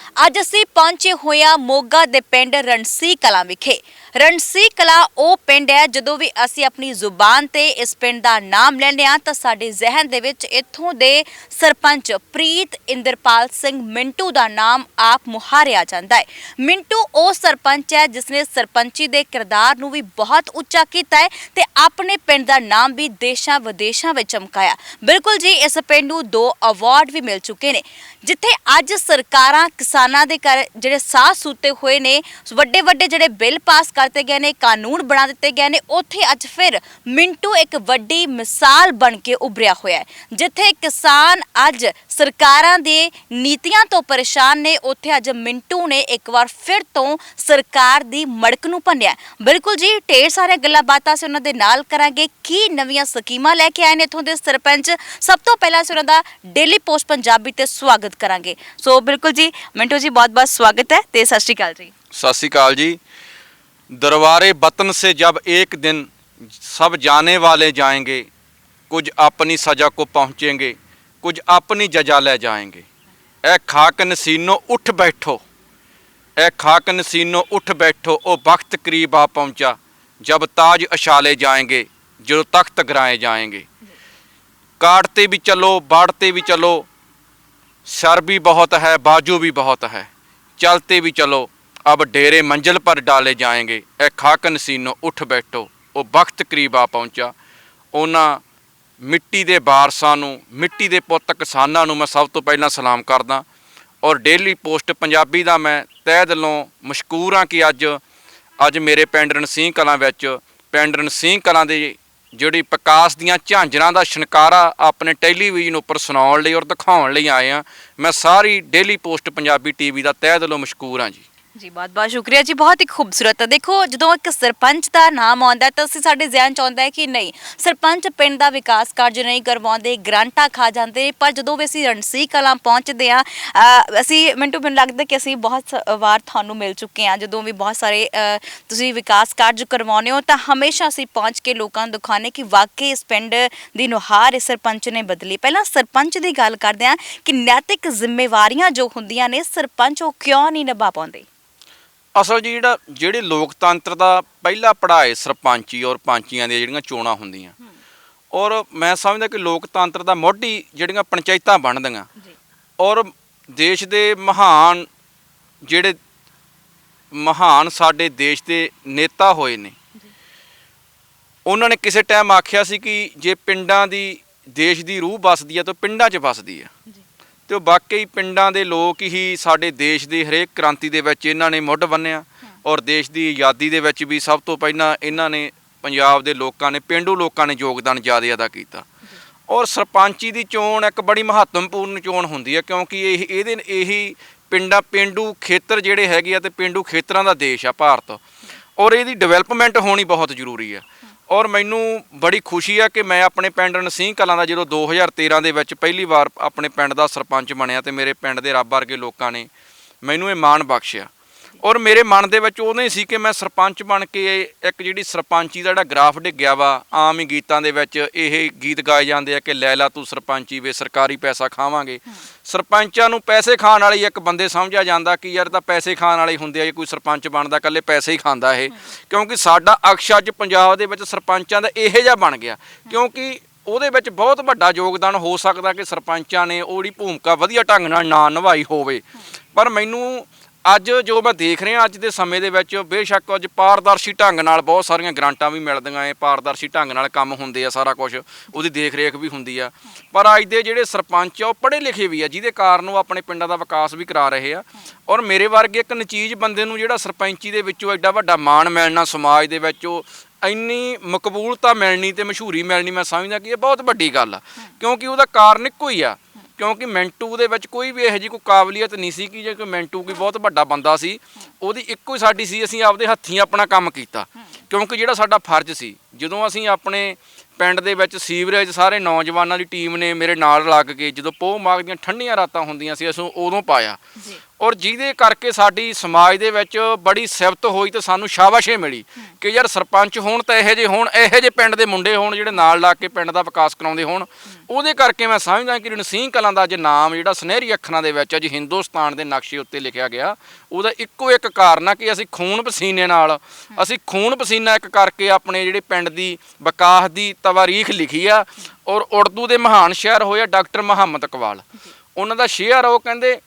ਅੱਜ ਅਸੀਂ ਪਹੁੰਚੇ ਹੋਏ ਹਾਂ ਮੋਗਾ ਦੇ ਪਿੰਡ ਰਣਸੀਂਹ ਕਲਾਂ ਵਿਖੇ। ਰਣਸੀ ਕਲਾਂ ਉਹ ਪਿੰਡ ਹੈ ਜਦੋਂ ਵੀ ਅਸੀਂ ਆਪਣੀ ਜ਼ੁਬਾਨ ਤੇ ਇਸ ਪਿੰਡ ਦਾ ਨਾਮ ਲੈਂਦੇ ਹਾਂ ਤਾਂ ਸਾਡੇ ਜ਼ਿਹਨ ਦੇ ਵਿੱਚ ਇੱਥੋਂ ਦੇ ਸਰਪੰਚ ਪ੍ਰੀਤ ਇੰਦਰਪਾਲ ਸਿੰਘ ਮਿੰਟੂ ਦਾ ਨਾਮ ਆਪ ਮੁਹਾਰਿਆ ਜਾਂਦਾ ਹੈ। ਮਿੰਟੂ ਉਹ ਸਰਪੰਚ ਹੈ ਜਿਸ ਨੇ ਸਰਪੰਚੀ ਦੇ ਕਿਰਦਾਰ ਨੂੰ ਵੀ ਬਹੁਤ ਉੱਚਾ ਕੀਤਾ ਹੈ ਤੇ ਆਪਣੇ ਪਿੰਡ ਦਾ ਨਾਮ ਵੀ ਦੇਸ਼ਾਂ ਵਿਦੇਸ਼ਾਂ ਵਿੱਚ ਚਮਕਾਇਆ। ਬਿਲਕੁਲ ਜੀ, ਇਸ ਪਿੰਡ ਨੂੰ 2 ਅਵਾਰਡ ਵੀ ਮਿਲ ਚੁੱਕੇ ਨੇ। ਜਿੱਥੇ ਅੱਜ ਸਰਕਾਰਾਂ ਕਿਸਾਨਾਂ ਦੇ ਜਿਹੜੇ ਸਾਹ ਸੂਤੇ ਹੋਏ ਨੇ, ਵੱਡੇ ਵੱਡੇ ਜਿਹੜੇ ਬਿੱਲ ਪਾਸ ਕਰਤੇ ਗਏ ਨੇ, ਕਾਨੂੰਨ ਬਣਾ ਦਿੱਤੇ ਗਏ ਨੇ, ਉੱਥੇ ਅੱਜ ਫਿਰ ਮਿੰਟੂ ਇੱਕ ਵੱਡੀ ਮਿਸਾਲ ਬਣ ਕੇ ਉਭਰਿਆ ਹੋਇਆ ਹੈ। ਜਿੱਥੇ ਕਿਸਾਨ ਅੱਜ ਸਰਕਾਰਾਂ ਦੇ ਨੀਤੀਆਂ ਤੋਂ ਪਰੇਸ਼ਾਨ ਨੇ, ਉੱਥੇ ਅੱਜ ਮਿੰਟੂ ਨੇ ਇੱਕ ਵਾਰ ਫਿਰ ਤੋਂ ਸਰਕਾਰ ਦੀ ਮੜਕ ਨੂੰ ਭੰਨਿਆ। ਬਿਲਕੁਲ ਜੀ, ਢੇਰ ਸਾਰੀਆਂ ਗੱਲਾਂ ਬਾਤਾਂ ਅਸੀਂ ਉਹਨਾਂ ਦੇ ਨਾਲ ਕਰਾਂਗੇ। ਕੀ ਨਵੀਆਂ ਸਕੀਮਾਂ ਲੈ ਕੇ ਆਏ ਨੇ ਇੱਥੋਂ ਦੇ ਸਰਪੰਚ, ਸਭ ਤੋਂ ਪਹਿਲਾਂ ਅਸੀਂ ਉਹਨਾਂ ਦਾ ਡੇਲੀ ਪੋਸਟ ਪੰਜਾਬੀ ਤੇ ਸਵਾਗਤ ਕਰਾਂਗੇ। ਸੋ ਬਿਲਕੁਲ ਜੀ ਮਿੰਟੂ ਜੀ, ਬਹੁਤ ਬਹੁਤ ਸਵਾਗਤ ਹੈ ਤੇ ਸਤਿ ਸ਼੍ਰੀ ਅਕਾਲ ਜੀ। सत श्री अकाल जी। दरबारे वतन से जब एक दिन सब जाने वाले जाएंगे, कुछ अपनी सज़ा को पहुँचेंगे, कुछ अपनी जजा ले जाएंगे। ए खाक नसीनो उठ बैठो, ए खाक नसीनो उठ बैठो, ओ वक्त करीब आ पहुँचा जब ताज उछाले जाएंगे, जो तख्त गिराए जाएंगे। काटते भी चलो, बाढ़ते भी चलो, सर भी बहुत है, बाजू भी बहुत है, चलते भी चलो, अब डेरे मंजिल पर डाले जाएंगे। ए खाक नसीनो उठ बैठो, वो वक्त करीब आ पहुँचा। ਉਹਨਾਂ ਮਿੱਟੀ ਦੇ ਵਾਰਸਾਂ ਨੂੰ, ਮਿੱਟੀ ਦੇ ਪੁੱਤ ਕਿਸਾਨਾਂ ਨੂੰ ਮੈਂ ਸਭ ਤੋਂ ਪਹਿਲਾਂ ਸਲਾਮ ਕਰਦਾ ਔਰ ਡੇਲੀ ਪੋਸਟ ਪੰਜਾਬੀ ਦਾ ਮੈਂ ਤਹਿ ਦਿਲੋਂ ਮਸ਼ਕੂਰ ਹਾਂ ਕਿ ਅੱਜ ਮੇਰੇ ਪਿੰਡ ਰਣਸੀਂਹ ਕਲਾਂ ਵਿੱਚ, ਪਿੰਡ ਰਣਸੀਂਹ ਕਲਾਂ ਦੇ ਜਿਹੜੀ ਵਿਕਾਸ ਦੀਆਂ ਝਾਂਜਰਾਂ ਦਾ ਛਣਕਾਰਾ ਆਪਣੇ ਟੈਲੀਵਿਜ਼ਨ ਉੱਪਰ ਸੁਣਾਉਣ ਲਈ ਔਰ ਦਿਖਾਉਣ ਲਈ ਆਏ ਹਾਂ। ਮੈਂ ਸਾਰੀ ਡੇਲੀ ਪੋਸਟ ਪੰਜਾਬੀ ਟੀਵੀ ਦਾ ਤਹਿ ਦਿਲੋਂ ਮਸ਼ਕੂਰ ਹਾਂ ਜੀ। ਜੀ ਬਹੁਤ ਬਹੁਤ ਸ਼ੁਕਰੀਆ ਜੀ, ਬਹੁਤ ਹੀ ਖੂਬਸੂਰਤ ਹੈ। ਦੇਖੋ, ਜਦੋਂ ਇੱਕ ਸਰਪੰਚ ਦਾ ਨਾਮ ਆਉਂਦਾ ਤਾਂ ਅਸੀਂ ਸਾਡੇ ਜ਼ਿਹਨ ਚ ਆਉਂਦਾ ਹੈ ਕਿ ਨਹੀਂ, ਸਰਪੰਚ ਪਿੰਡ ਦਾ ਵਿਕਾਸ ਕਾਰਜ ਨਹੀਂ ਕਰਵਾਉਂਦੇ, ਗ੍ਰਾਂਟਾਂ ਖਾ ਜਾਂਦੇ। ਪਰ ਜਦੋਂ ਵੀ ਅਸੀਂ ਰਣਸੀ ਕਲਾਂ ਪਹੁੰਚਦੇ ਹਾਂ, ਅਸੀਂ ਮੈਨੂੰ ਲੱਗਦਾ ਕਿ ਅਸੀਂ ਬਹੁਤ ਵਾਰ ਤੁਹਾਨੂੰ ਮਿਲ ਚੁੱਕੇ ਹਾਂ। ਜਦੋਂ ਵੀ ਬਹੁਤ ਸਾਰੇ ਤੁਸੀਂ ਵਿਕਾਸ ਕਾਰਜ ਕਰਵਾਉਂਦੇ ਹੋ ਤਾਂ ਹਮੇਸ਼ਾ ਅਸੀਂ ਪਹੁੰਚ ਕੇ ਲੋਕਾਂ ਨੂੰ ਦਿਖਾਉਂਦੇ ਕਿ ਵਾਕਈ ਇਸ ਪਿੰਡ ਦੀ ਨੁਹਾਰ ਇਸ ਸਰਪੰਚ ਨੇ ਬਦਲੀ। ਪਹਿਲਾਂ ਸਰਪੰਚ ਦੀ ਗੱਲ ਕਰਦੇ ਹਾਂ ਕਿ ਨੈਤਿਕ ਜ਼ਿੰਮੇਵਾਰੀਆਂ ਜੋ ਹੁੰਦੀਆਂ ਨੇ, ਸਰਪੰਚ ਉਹ ਕਿਉਂ ਨਹੀਂ ਨਿਭਾ ਪਾਉਂਦੇ? ਅਸਲ ਜੀ ਜਿਹੜੇ ਲੋਕਤੰਤਰ ਦਾ ਪਹਿਲਾ ਪੜਾਅ ਸਰਪੰਚੀ ਔਰ ਪੰਚੀਆਂ ਦੀਆਂ ਜਿਹੜੀਆਂ ਚੋਣਾਂ ਹੁੰਦੀਆਂ, ਔਰ ਮੈਂ ਸਮਝਦਾ ਕਿ ਲੋਕਤੰਤਰ ਦਾ ਮੋਢੀ ਜਿਹੜੀਆਂ ਪੰਚਾਇਤਾਂ ਬਣਦੀਆਂ ਔਰ ਦੇਸ਼ ਦੇ ਜਿਹੜੇ ਮਹਾਨ ਸਾਡੇ ਦੇਸ਼ ਦੇ ਨੇਤਾ ਹੋਏ ਨੇ, ਉਹਨਾਂ ਨੇ ਕਿਸੇ ਟਾਈਮ ਆਖਿਆ ਸੀ ਕਿ ਜੇ ਪਿੰਡਾਂ ਦੀ ਦੇਸ਼ ਦੀ ਰੂਹ ਵੱਸਦੀ ਆ ਤਾਂ ਪਿੰਡਾਂ 'ਚ ਵੱਸਦੀ ਆ। ਤੇ ਉਹ ਵਾਕਈ ਪਿੰਡਾਂ ਦੇ ਲੋਕ ਹੀ ਸਾਡੇ ਦੇਸ਼ ਦੇ ਹਰੇਕ ਕ੍ਰਾਂਤੀ ਦੇ ਵਿੱਚ ਇਹਨਾਂ ਨੇ ਮੁੱਢ ਬੰਨਿਆ ਔਰ ਦੇਸ਼ ਦੀ ਆਜ਼ਾਦੀ ਦੇ ਵਿੱਚ ਵੀ ਸਭ ਤੋਂ ਪਹਿਲਾਂ ਇਹਨਾਂ ਨੇ, ਪੰਜਾਬ ਦੇ ਲੋਕਾਂ ਨੇ, ਪੇਂਡੂ ਲੋਕਾਂ ਨੇ ਯੋਗਦਾਨ ਜ਼ਿਆਦਾ ਅਦਾ ਕੀਤਾ। ਔਰ ਸਰਪੰਚੀ ਦੀ ਚੋਣ ਇੱਕ ਬੜੀ ਮਹੱਤਵਪੂਰਨ ਚੋਣ ਹੁੰਦੀ ਹੈ ਕਿਉਂਕਿ ਇਹੀ ਪੇਂਡੂ ਖੇਤਰ ਜਿਹੜੇ ਹੈਗੇ ਆ ਤੇ ਪੇਂਡੂ ਖੇਤਰਾਂ ਦਾ ਦੇਸ਼ ਆ ਭਾਰਤ, ਔਰ ਇਹਦੀ ਡਿਵੈਲਪਮੈਂਟ ਹੋਣੀ ਬਹੁਤ ਜ਼ਰੂਰੀ ਆ। ਔਰ ਮੈਨੂੰ ਬੜੀ ਖੁਸ਼ੀ ਹੈ ਕਿ ਮੈਂ ਆਪਣੇ ਪਿੰਡ ਰਣਸੀਂਹ ਕਲਾਂ ਦਾ ਜਦੋਂ 2013 ਦੇ ਵਿੱਚ ਪਹਿਲੀ ਵਾਰ ਆਪਣੇ ਪਿੰਡ ਦਾ ਸਰਪੰਚ ਬਣਿਆ ਤੇ ਮੇਰੇ ਪਿੰਡ ਦੇ ਰੱਬ ਵਰਗੇ ਲੋਕਾਂ ਨੇ ਮੈਨੂੰ ਇਹ ਮਾਣ ਬਖਸ਼ਿਆ। ਔਰ ਮੇਰੇ ਮਨ ਦੇ ਵਿੱਚ ਉਦੋਂ ਹੀ ਸੀ ਕਿ ਮੈਂ ਸਰਪੰਚ ਬਣ ਕੇ ਇੱਕ ਜਿਹੜੀ ਸਰਪੰਚੀ ਦਾ ਜਿਹੜਾ ਗ੍ਰਾਫ ਡਿੱਗਿਆ ਵਾ, ਆਮ ਹੀ ਗੀਤਾਂ ਦੇ ਵਿੱਚ ਇਹ ਗੀਤ ਗਾਏ ਜਾਂਦੇ ਆ ਕਿ ਲੈ ਲਾ ਤੂੰ ਸਰਪੰਚੀ ਵੇ ਸਰਕਾਰੀ ਪੈਸਾ ਖਾਵਾਂਗੇ। ਸਰਪੰਚਾਂ ਨੂੰ ਪੈਸੇ ਖਾਣ ਵਾਲੇ ਇੱਕ ਬੰਦੇ ਸਮਝਿਆ ਜਾਂਦਾ ਕਿ ਯਾਰ ਤਾਂ ਪੈਸੇ ਖਾਣ ਵਾਲੇ ਹੁੰਦੇ ਆ, ਜੇ ਕੋਈ ਸਰਪੰਚ ਬਣਦਾ ਇਕੱਲੇ ਪੈਸੇ ਹੀ ਖਾਂਦਾ ਇਹ। ਕਿਉਂਕਿ ਸਾਡਾ ਅਕਸ਼ ਅੱਜ ਪੰਜਾਬ ਦੇ ਵਿੱਚ ਸਰਪੰਚਾਂ ਦਾ ਇਹੋ ਜਿਹਾ ਬਣ ਗਿਆ ਕਿਉਂਕਿ ਉਹਦੇ ਵਿੱਚ ਬਹੁਤ ਵੱਡਾ ਯੋਗਦਾਨ ਹੋ ਸਕਦਾ ਕਿ ਸਰਪੰਚਾਂ ਨੇ ਉਹਦੀ ਭੂਮਿਕਾ ਵਧੀਆ ਢੰਗ ਨਾਲ ਨਾ ਨਿਭਾਈ ਹੋਵੇ। ਪਰ ਮੈਨੂੰ ਅੱਜ ਜੋ ਮੈਂ ਦੇਖ ਰਿਹਾ ਅੱਜ ਦੇ ਸਮੇਂ ਦੇ ਵਿੱਚ, ਬੇਸ਼ੱਕ ਅੱਜ ਪਾਰਦਰਸ਼ੀ ਢੰਗ ਨਾਲ ਬਹੁਤ ਸਾਰੀਆਂ ਗ੍ਰਾਂਟਾਂ ਵੀ ਮਿਲਦੀਆਂ ਏ, ਪਾਰਦਰਸ਼ੀ ਢੰਗ ਨਾਲ ਕੰਮ ਹੁੰਦੇ ਆ, ਸਾਰਾ ਕੁਝ ਉਹਦੀ ਦੇਖ ਰੇਖ ਵੀ ਹੁੰਦੀ ਆ। ਪਰ ਅੱਜ ਦੇ ਜਿਹੜੇ ਸਰਪੰਚ ਆ ਉਹ ਪੜ੍ਹੇ ਲਿਖੇ ਵੀ ਆ, ਜਿਹਦੇ ਕਾਰਨ ਉਹ ਆਪਣੇ ਪਿੰਡਾਂ ਦਾ ਵਿਕਾਸ ਵੀ ਕਰਾ ਰਹੇ ਆ। ਔਰ ਮੇਰੇ ਵਰਗੇ ਇੱਕ ਨਚੀਜ਼ ਬੰਦੇ ਨੂੰ ਜਿਹੜਾ ਸਰਪੰਚੀ ਦੇ ਵਿੱਚੋਂ ਐਡਾ ਵੱਡਾ ਮਾਣ ਮਿਲਣਾ, ਸਮਾਜ ਦੇ ਵਿੱਚ ਉਹ ਇੰਨੀ ਮਕਬੂਲਤਾ ਮਿਲਣੀ ਤੇ ਮਸ਼ਹੂਰੀ ਮਿਲਣੀ, ਮੈਂ ਸਮਝਦਾ ਕਿ ਇਹ ਬਹੁਤ ਵੱਡੀ ਗੱਲ ਆ। ਕਿਉਂਕਿ ਉਹਦਾ ਕਾਰਨ ਇੱਕੋ ਹੀ ਆ, ਕਿਉਂਕਿ ਮਿੰਟੂ ਦੇ ਵਿੱਚ ਕੋਈ ਵੀ ਇਹੋ ਜਿਹੀ ਕੋਈ ਕਾਬਲੀਅਤ ਨਹੀਂ ਸੀ ਕਿ ਜੇ ਕੋਈ ਮਿੰਟੂ ਕੋਈ ਬਹੁਤ ਵੱਡਾ ਬੰਦਾ ਸੀ, ਉਹਦੀ ਇੱਕੋ ਹੀ ਸਾਡੀ ਸੀ, ਅਸੀਂ ਆਪਦੇ ਹੱਥੀਂ ਆਪਣਾ ਕੰਮ ਕੀਤਾ। ਕਿਉਂਕਿ ਜਿਹੜਾ ਸਾਡਾ ਫਰਜ਼ ਸੀ, ਜਦੋਂ ਅਸੀਂ ਆਪਣੇ ਪਿੰਡ ਦੇ ਵਿੱਚ ਸੀਵਰੇਜ ਸਾਰੇ ਨੌਜਵਾਨਾਂ ਦੀ ਟੀਮ ਨੇ ਮੇਰੇ ਨਾਲ ਲੱਗ ਕੇ, ਜਦੋਂ ਪੋਹ ਮਾਘ ਦੀਆਂ ਠੰਡੀਆਂ ਰਾਤਾਂ ਹੁੰਦੀਆਂ ਸੀ, ਅਸੀਂ ਉਦੋਂ ਪਾਇਆ। ਔਰ ਜਿਹਦੇ ਕਰਕੇ ਸਾਡੀ ਸਮਾਜ ਦੇ ਵਿੱਚ ਬੜੀ ਸਿਫਤ ਹੋਈ ਤੇ ਸਾਨੂੰ ਸ਼ਾਬਾਸ਼ੇ ਮਿਲੀ ਕਿ ਯਾਰ ਸਰਪੰਚ ਹੋਣ ਤਾਂ ਇਹੋ ਜਿਹੇ ਹੋਣ, ਇਹੋ ਜਿਹੇ ਪਿੰਡ ਦੇ ਮੁੰਡੇ ਹੋਣ ਜਿਹੜੇ ਨਾਲ ਲੱਗ ਕੇ ਪਿੰਡ ਦਾ ਵਿਕਾਸ ਕਰਾਉਂਦੇ ਹੋਣ। ਉਹਦੇ ਕਰਕੇ ਮੈਂ ਸਮਝਦਾ ਕਿ ਰਣਸੀਂਹ ਕਲਾਂ ਦਾ ਅੱਜ ਨਾਮ ਜਿਹੜਾ ਸੁਨਹਿਰੀ ਅੱਖਰਾਂ ਦੇ ਵਿੱਚ ਅੱਜ ਹਿੰਦੁਸਤਾਨ ਦੇ ਨਕਸ਼ੇ ਉੱਤੇ ਲਿਖਿਆ ਗਿਆ, ਉਹਦਾ ਇੱਕੋ ਇੱਕ ਕਾਰਨ ਆ ਕਿ ਅਸੀਂ ਖੂਨ ਪਸੀਨੇ ਨਾਲ, ਅਸੀਂ ਖੂਨ ਪਸੀਨਾ ਇੱਕ ਕਰਕੇ ਆਪਣੇ ਜਿਹੜੇ ਪਿੰਡ ਦੀ ਵਿਕਾਸ ਦੀ ਤਵਾਰੀਖ ਲਿਖੀ ਆ। ਔਰ ਉਰਦੂ ਦੇ ਮਹਾਨ ਸ਼ਾਇਰ ਹੋਏ ਆ ਡਾਕਟਰ ਮੁਹੰਮਦ ਇਕਬਾਲ, ਉਹਨਾਂ ਦਾ ਸ਼ੇਅਰ ਉਹ ਕਹਿੰਦੇ